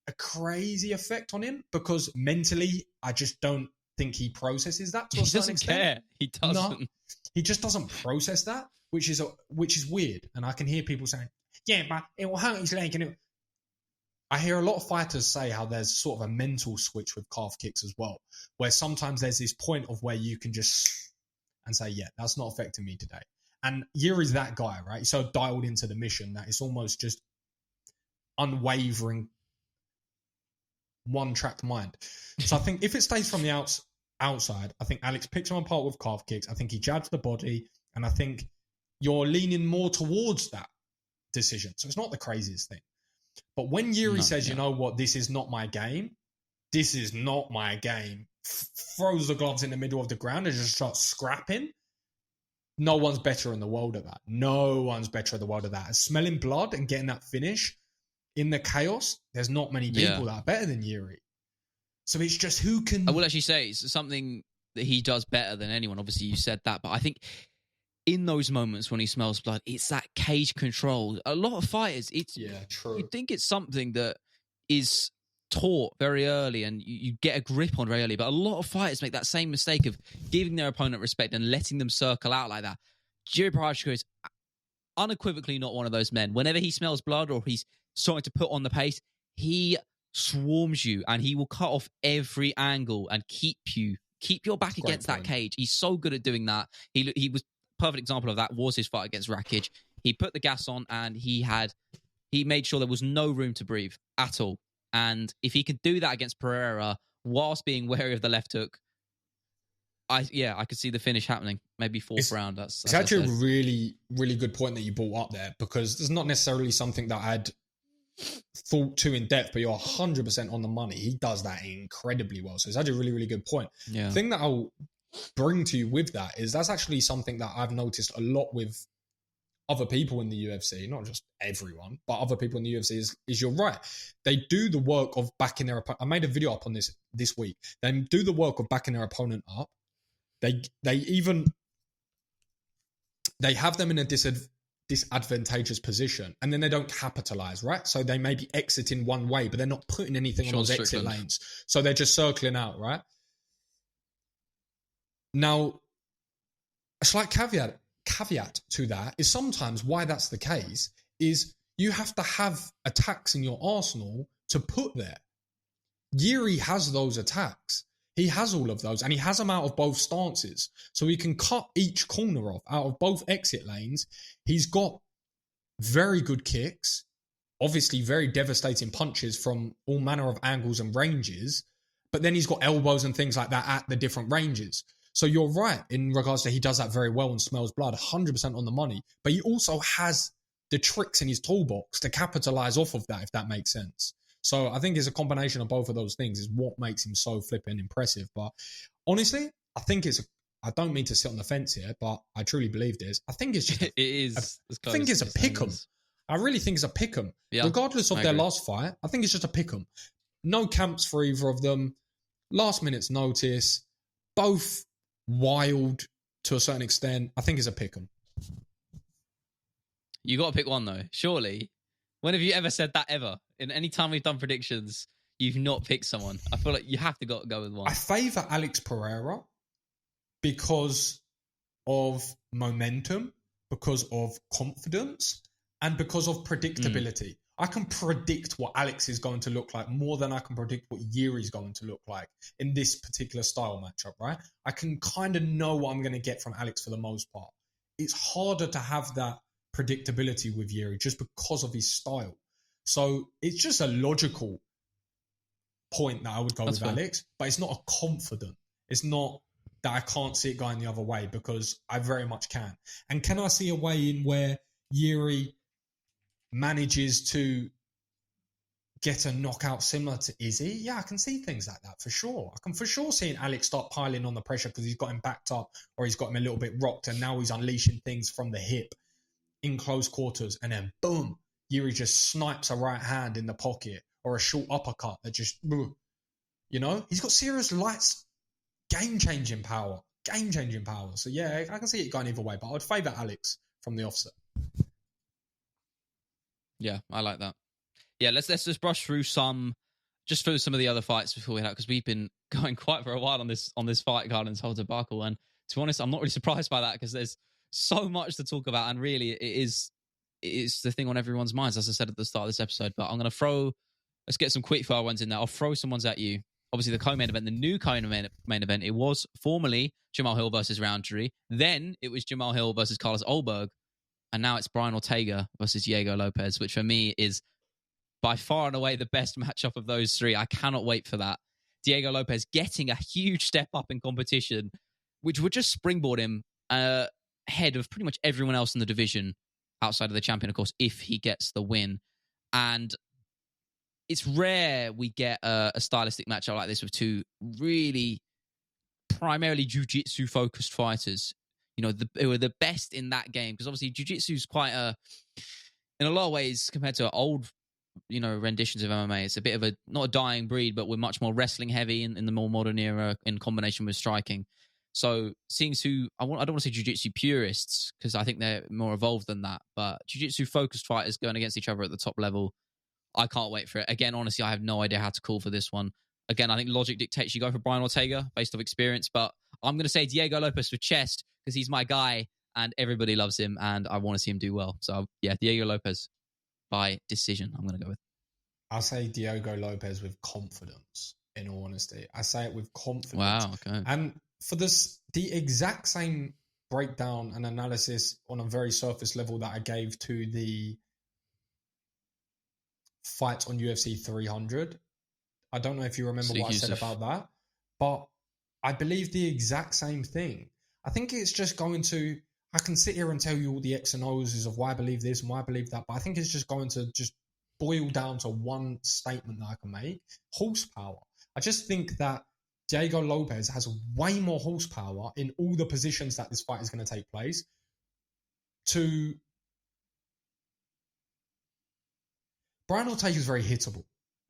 effect on him because mentally, I just don't think he processes that to a certain extent. He doesn't care. He doesn't. No, he just doesn't process that. Which is weird, and I can hear people saying, "Yeah, but it will hurt his leg." And I hear a lot of fighters say how there's sort of a mental switch with calf kicks as well, where sometimes there's this point of where you can just and say, "Yeah, that's not affecting me today." And Yuri's that guy, right? He's so dialed into the mission that it's almost just unwavering, one-track mind. So I think if it stays from the outside, I think Alex picks him apart with calf kicks. I think he jabs the body, and I think you're leaning more towards that decision. So it's not the craziest thing. But when Yuri says, you know what, this is not my game, throws the gloves in the middle of the ground and just starts scrapping, no one's better in the world at that. No one's better in the world at that. Smelling blood and getting that finish in the chaos, there's not many people that are better than Yuri. So it's just who can... I will actually say it's something that he does better than anyone. Obviously, you said that, but I think... in those moments when he smells blood, it's that cage control. A lot of fighters, true. You think it's something that is taught very early and you get a grip on very early, but a lot of fighters make that same mistake of giving their opponent respect and letting them circle out like that. Yuri Prochazka is unequivocally not one of those men. Whenever he smells blood or he's starting to put on the pace, he swarms you and he will cut off every angle and keep your back against that cage. He's so good at doing that. He was perfect example of that was his fight against Rakic. He put the gas on and he made sure there was no room to breathe at all. And if he could do that against Pereira whilst being wary of the left hook, I could see the finish happening. Maybe fourth round. It's actually a really, really good point that you brought up there because there's not necessarily something that I'd thought too in depth, but you're 100% on the money. He does that incredibly well. So it's actually a really, really good point. Yeah. The thing that I'll bring to you with that is that's actually something that I've noticed a lot with other people in the UFC, not just everyone, but other people in the UFC is you're right. They do the work of backing their opponent. I made a video up on this week. They do the work of backing their opponent up. They even they have them in a disadvantageous position, and then they don't capitalize, right? So they may be exiting one way, but they're not putting anything on those exit lanes. So they're just circling out, right? Now, a slight caveat to that is sometimes why that's the case is you have to have attacks in your arsenal to put there. Yuri has those attacks. He has all of those, and he has them out of both stances. So he can cut each corner off out of both exit lanes. He's got very good kicks, obviously very devastating punches from all manner of angles and ranges, but then he's got elbows and things like that at the different ranges. So you're right in regards to he does that very well and smells blood, 100% on the money. But he also has the tricks in his toolbox to capitalize off of that, if that makes sense. So I think it's a combination of both of those things is what makes him so flipping impressive. But honestly, I think I don't mean to sit on the fence here, but I truly believe this. I think it's just I think it's a pick'em. I really think it's a pick'em. Yeah, regardless of their last fight, I think it's just a pick'em. No camps for either of them. Last minute's notice. Both wild to a certain extent. I think it's a pick'em. You got to pick one though, surely. When have you ever said that ever? In any time we've done predictions, you've not picked someone. I feel like you have to go with one. I favour Alex Pereira because of momentum, because of confidence, and because of predictability. I can predict what Alex is going to look like more than I can predict what Yuri's going to look like in this particular style matchup, right? I can kind of know what I'm going to get from Alex for the most part. It's harder to have that predictability with Yuri just because of his style. So it's just a logical point that I would go with Alex, but it's not a confident. It's not that I can't see it going the other way because I very much can. And can I see a way in where Yuri manages to get a knockout similar to Izzy? Yeah, I can see things like that for sure. I can for sure see Alex start piling on the pressure because he's got him backed up or he's got him a little bit rocked and now he's unleashing things from the hip in close quarters, and then boom, Yuri just snipes a right hand in the pocket or a short uppercut that just, you know, he's got serious lights, game-changing power. So yeah, I can see it going either way, but I would favour Alex from the offset. Yeah, I like that. Yeah, let's just brush through some of the other fights before we have, because we've been going quite for a while on this fight card and this whole debacle. And to be honest, I'm not really surprised by that because there's so much to talk about, and really it is the thing on everyone's minds, as I said at the start of this episode. But I'm going to let's get some quick fire ones in there. I'll throw some ones at you. Obviously, the co-main event, the new co-main event, it was formerly Jamal Hill versus Roundtree. Then it was Jamal Hill versus Carlos Ulberg. And now it's Brian Ortega versus Diego Lopez, which for me is by far and away the best matchup of those three. I cannot wait for that. Diego Lopez getting a huge step up in competition, which would just springboard him ahead of pretty much everyone else in the division outside of the champion, of course, if he gets the win. And it's rare we get a stylistic matchup like this with two really primarily jiu-jitsu focused fighters. You know, who are the best in that game, because obviously jiu-jitsu is quite in a lot of ways compared to old, you know, renditions of MMA, it's a bit of not a dying breed, but we're much more wrestling heavy in the more modern era in combination with striking. So seeing I don't want to say jiu-jitsu purists because I think they're more evolved than that, but jiu-jitsu focused fighters going against each other at the top level, I can't wait for it. Again, honestly, I have no idea how to call for this one. Again, I think logic dictates you go for Brian Ortega based off experience, but I'm going to say Diego Lopez for chest because he's my guy and everybody loves him and I want to see him do well. So yeah, Diego Lopez by decision, I'm going to go with. I'll say Diego Lopez with confidence, in all honesty. I say it with confidence. Wow, okay. And for the exact same breakdown and analysis on a very surface level that I gave to the fight on UFC 300, I don't know if you remember what I said about that, but I believe the exact same thing. I think it's just going to, I can sit here and tell you all the X and O's of why I believe this and why I believe that, but I think it's just going to just boil down to one statement that I can make: horsepower. I just think that Diego Lopez has way more horsepower in all the positions that this fight is going to take place Brian Ortega is very hittable.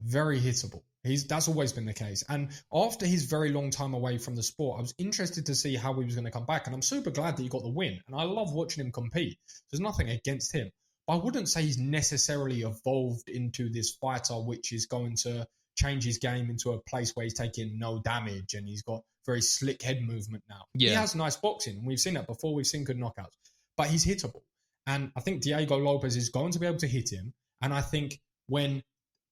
very hittable. That's always been the case. And after his very long time away from the sport, I was interested to see how he was going to come back. And I'm super glad that he got the win. And I love watching him compete. There's nothing against him. But I wouldn't say he's necessarily evolved into this fighter which is going to change his game into a place where he's taking no damage and he's got very slick head movement now. Yeah. He has nice boxing. We've seen that before. We've seen good knockouts. But he's hittable. And I think Diego Lopez is going to be able to hit him. And I think when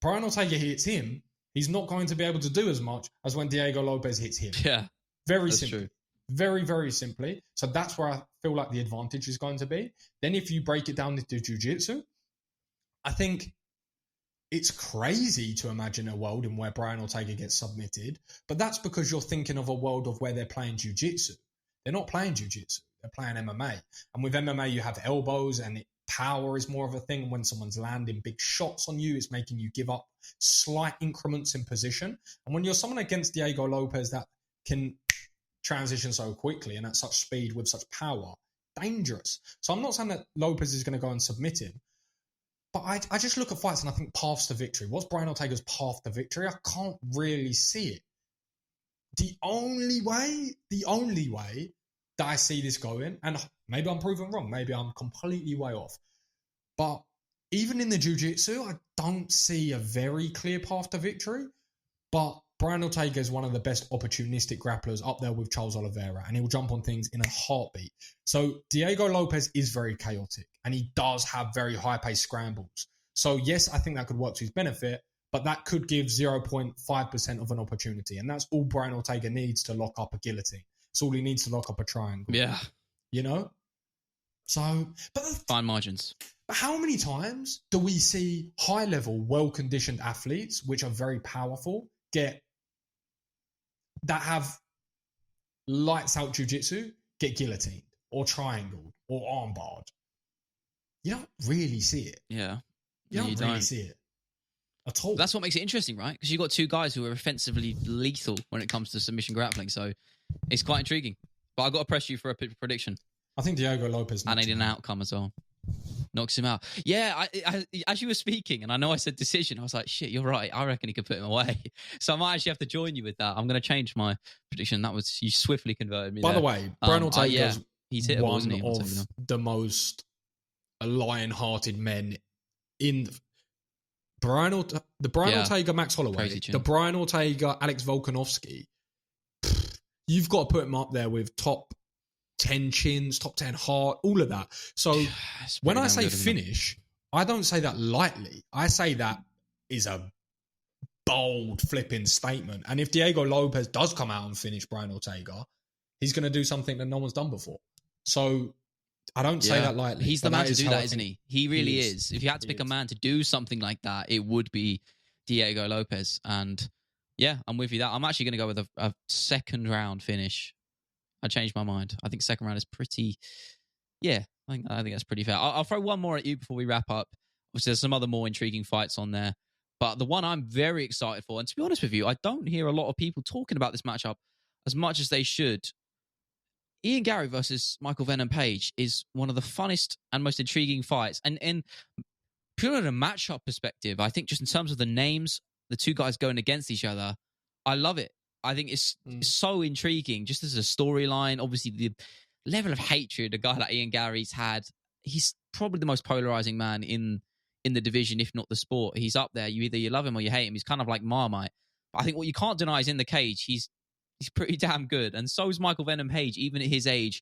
Brian Ortega hits him, he's not going to be able to do as much as when Diego Lopez hits him. Yeah. Very simply. True. Very, very simply. So that's where I feel like the advantage is going to be. Then if you break it down into jiu-jitsu, I think it's crazy to imagine a world in where Brian Ortega gets submitted, but that's because you're thinking of a world of where they're playing jiu-jitsu. They're not playing jiu-jitsu. They're playing MMA. And with MMA, you have elbows and power is more of a thing. When someone's landing big shots on you, it's making you give up slight increments in position. And when you're someone against Diego Lopez that can transition so quickly and at such speed with such power, dangerous. So I'm not saying that Lopez is going to go and submit him, but I just look at fights and I think paths to victory. What's Brian Ortega's path to victory? I can't really see it. The only way that I see this going, and maybe I'm proven wrong, maybe I'm completely way off, but even in the jiu-jitsu, I don't see a very clear path to victory, but Brian Ortega is one of the best opportunistic grapplers up there with Charles Oliveira, and he'll jump on things in a heartbeat. So Diego Lopez is very chaotic, and he does have very high-paced scrambles. So yes, I think that could work to his benefit, but that could give 0.5% of an opportunity, and that's all Brian Ortega needs to lock up a guillotine. It's all he needs to lock up a triangle. Yeah. You know? So, but fine margins. But how many times do we see high-level, well-conditioned athletes, which are very powerful, that have lights-out jiu-jitsu, get guillotined or triangled or armbarred? You don't really see it. Yeah. You don't really see it at all. That's what makes it interesting, right? Because you've got two guys who are offensively lethal when it comes to submission grappling. So it's quite intriguing. But I've got to press you for a prediction. I think Diego Lopez... I need an outcome as well. Knocks him out. Yeah, I, as you were speaking, and I know I said decision, I was like, shit, you're right. I reckon he could put him away. So I might actually have to join you with that. I'm going to change my prediction. You swiftly converted me. By the way, Brian Ortega he's one of the most lion-hearted men in the Brian Ortega, Max Holloway, the Brian Ortega, Alex Volkanovski. You've got to put him up there with top 10 chins, top 10 heart, all of that. So when I say finish, I don't say that lightly. I say that is a bold flipping statement. And if Diego Lopez does come out and finish Brian Ortega, he's going to do something that no one's done before. So I don't say that lightly. He's the man to do that, isn't he? He really is. If you had to pick a man to do something like that, it would be Diego Lopez. And yeah, I'm with you that. I'm actually going to go with a second round finish. I changed my mind. I think second round is pretty... Yeah, I think that's pretty fair. I'll throw one more at you before we wrap up. Obviously, there's some other more intriguing fights on there. But the one I'm very excited for, and to be honest with you, I don't hear a lot of people talking about this matchup as much as they should. Ian Gary versus Michael Venom Page is one of the funnest and most intriguing fights. And purely from a matchup perspective, I think just in terms of the names, the two guys going against each other, I love it. I think it's so intriguing just as a storyline. Obviously, the level of hatred a guy like Ian Gary's had, he's probably the most polarizing man in the division, if not the sport. He's up there. You love him or you hate him. He's kind of like Marmite. But I think what you can't deny is in the cage, he's pretty damn good. And so is Michael Venom Page, even at his age.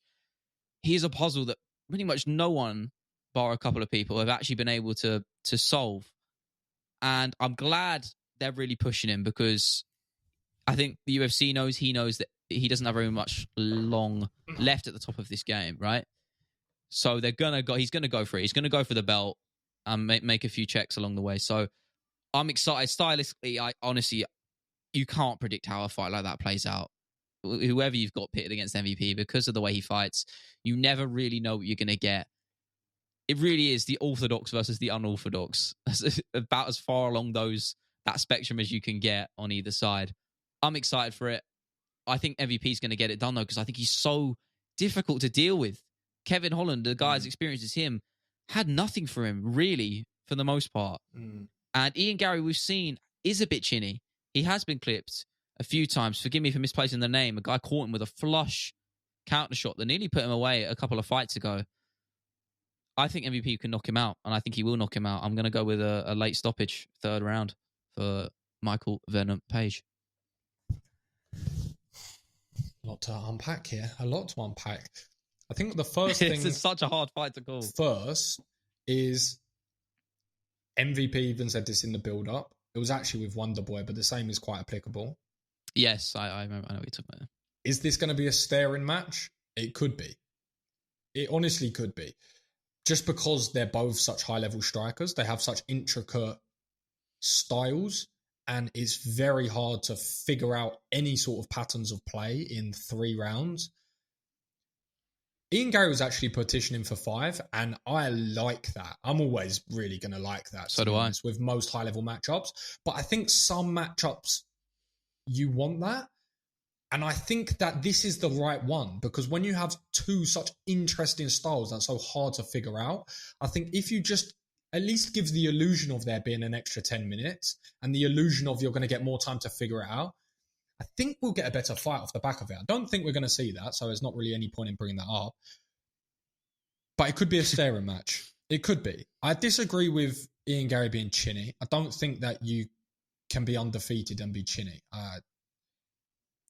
He is a puzzle that pretty much no one, bar a couple of people, have actually been able to solve. And I'm glad they're really pushing him because I think the UFC knows that he doesn't have very much long left at the top of this game, right? So he's going to go for it. He's going to go for the belt and make a few checks along the way. So I'm excited. Stylistically, honestly, you can't predict how a fight like that plays out. Whoever you've got pitted against MVP, because of the way he fights, you never really know what you're going to get. It really is the orthodox versus the unorthodox. About as far along that spectrum as you can get on either side. I'm excited for it. I think MVP is going to get it done, though, because I think he's so difficult to deal with. Kevin Holland, the guy as experienced as him, had nothing for him, really, for the most part. And Ian Gary, we've seen, is a bit chinny. He has been clipped a few times. Forgive me for misplacing the name. A guy caught him with a flush counter shot that nearly put him away a couple of fights ago. I think MVP can knock him out, and I think he will knock him out. I'm going to go with a late stoppage, 3rd round for Michael Venom Page. A lot to unpack here. A lot to unpack. I think the first thing... It's such a hard fight to call. First is MVP even said this in the build-up. It was actually with Wonder Boy, but the same is quite applicable. Yes, I remember. I know what you're talking about. Is this going to be a staring match? It could be. It honestly could be. Just because they're both such high-level strikers, they have such intricate styles, and it's very hard to figure out any sort of patterns of play in 3 rounds. Ian Gary was actually petitioning for 5, and I like that. I'm always really going to like that. So do I. With most high-level matchups. But I think some matchups, you want that. And I think that this is the right one, because when you have 2 such interesting styles that's so hard to figure out, I think if you just at least give the illusion of there being an extra 10 minutes and the illusion of you're going to get more time to figure it out, I think we'll get a better fight off the back of it. I don't think we're going to see that, so there's not really any point in bringing that up. But it could be a staring match. It could be. I disagree with Ian Gary being chinny. I don't think that you can be undefeated and be chinny.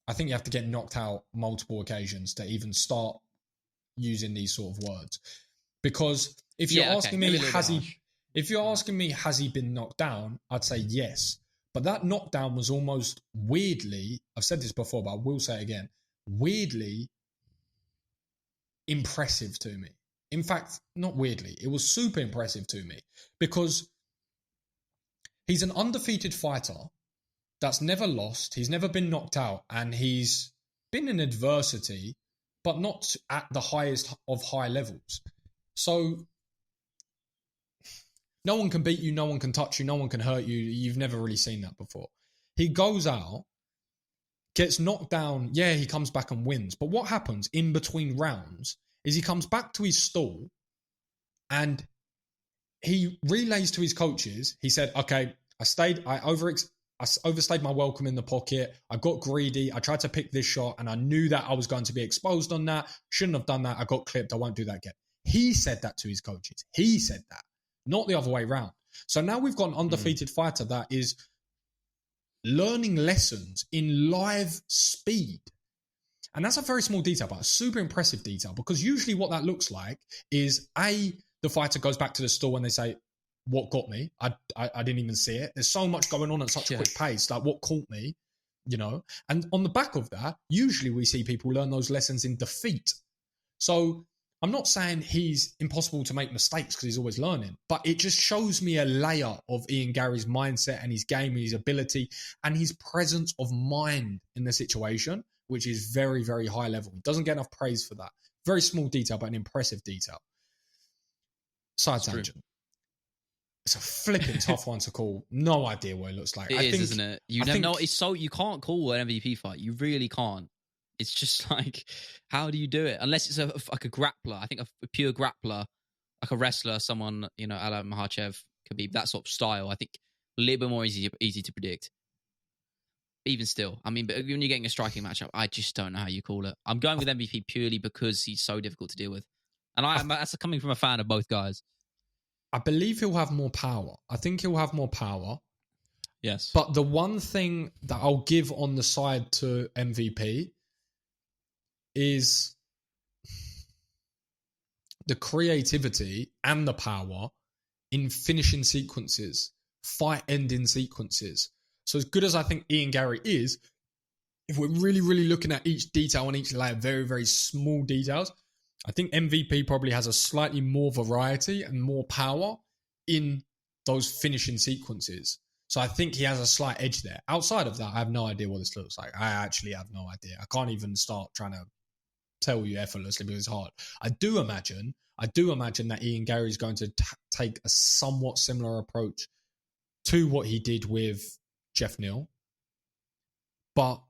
I think you have to get knocked out multiple occasions to even start using these sort of words. Because if you're asking me, has he been knocked down? I'd say yes. But that knockdown was almost weirdly, I've said this before, but I will say it again, weirdly impressive to me. In fact, not weirdly, it was super impressive to me, because he's an undefeated fighter that's never lost, he's never been knocked out, and he's been in adversity, but not at the highest of high levels. So no one can beat you, no one can touch you, no one can hurt you. You've never really seen that before. He goes out, gets knocked down, yeah, he comes back and wins. But what happens in between rounds is he comes back to his stall and he relays to his coaches. He said, okay, I overstayed my welcome in the pocket. I got greedy. I tried to pick this shot and I knew that I was going to be exposed on that. Shouldn't have done that. I got clipped. I won't do that again. He said that to his coaches. He said that, not the other way around. So now we've got an undefeated fighter that is learning lessons in live speed. And that's a very small detail, but a super impressive detail, because usually what that looks like is the fighter goes back to the stall and they say, what got me? I didn't even see it. There's so much going on at such a quick pace. Like, what caught me? You know? And on the back of that, usually we see people learn those lessons in defeat. So I'm not saying he's impossible to make mistakes because he's always learning, but it just shows me a layer of Ian Gary's mindset and his game and his ability and his presence of mind in the situation, which is very, very high level. He doesn't get enough praise for that. Very small detail, but an impressive detail. Side tangent. It's a flipping tough one to call. No idea what it looks like. It is, isn't it? You never know. It's so you can't call an MVP fight. You really can't. It's just like, how do you do it? Unless it's like a grappler. I think a pure grappler, like a wrestler, someone, you know, Ala Makhachev, could be that sort of style. I think a little bit more easy to predict. Even still, I mean, but when you're getting a striking matchup, I just don't know how you call it. I'm going with MVP purely because he's so difficult to deal with, and that's coming from a fan of both guys. I believe he'll have more power. I think he'll have more power. Yes. But the one thing that I'll give on the side to MVP is the creativity and the power in finishing sequences, fight-ending sequences. So as good as I think Ian Gary is, if we're really, really looking at each detail on each layer, very, very small details, I think MVP probably has a slightly more variety and more power in those finishing sequences. So I think he has a slight edge there. Outside of that, I have no idea what this looks like. I actually have no idea. I can't even start trying to tell you effortlessly because it's hard. I do imagine that Ian Gary is going to take a somewhat similar approach to what he did with Jeff Neal. But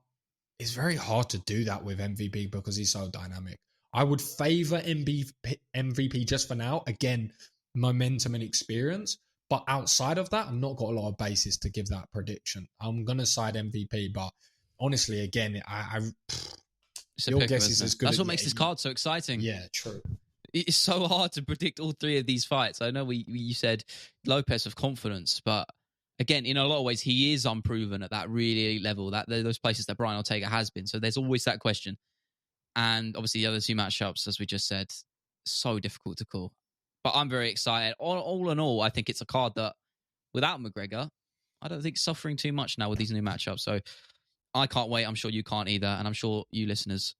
it's very hard to do that with MVP because he's so dynamic. I would favour MVP just for now. Again, momentum and experience. But outside of that, I've not got a lot of basis to give that prediction. I'm going to side MVP, but honestly, again, your guess is as good. That's what makes this card so exciting. Yeah, true. It's so hard to predict all three of these fights. I know you said Lopez of confidence, but again, in a lot of ways, he is unproven at that really elite level, that those places that Brian Ortega has been. So there's always that question. And obviously the other two matchups, as we just said, so difficult to call. But I'm very excited. All in all, I think it's a card that, without McGregor, I don't think it's suffering too much now with these new matchups. So I can't wait. I'm sure you can't either. And I'm sure you listeners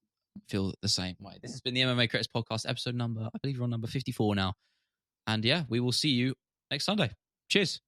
feel the same way. This has been the MMA Critics Podcast, episode number, I believe we're on number 54 now. And yeah, we will see you next Sunday. Cheers.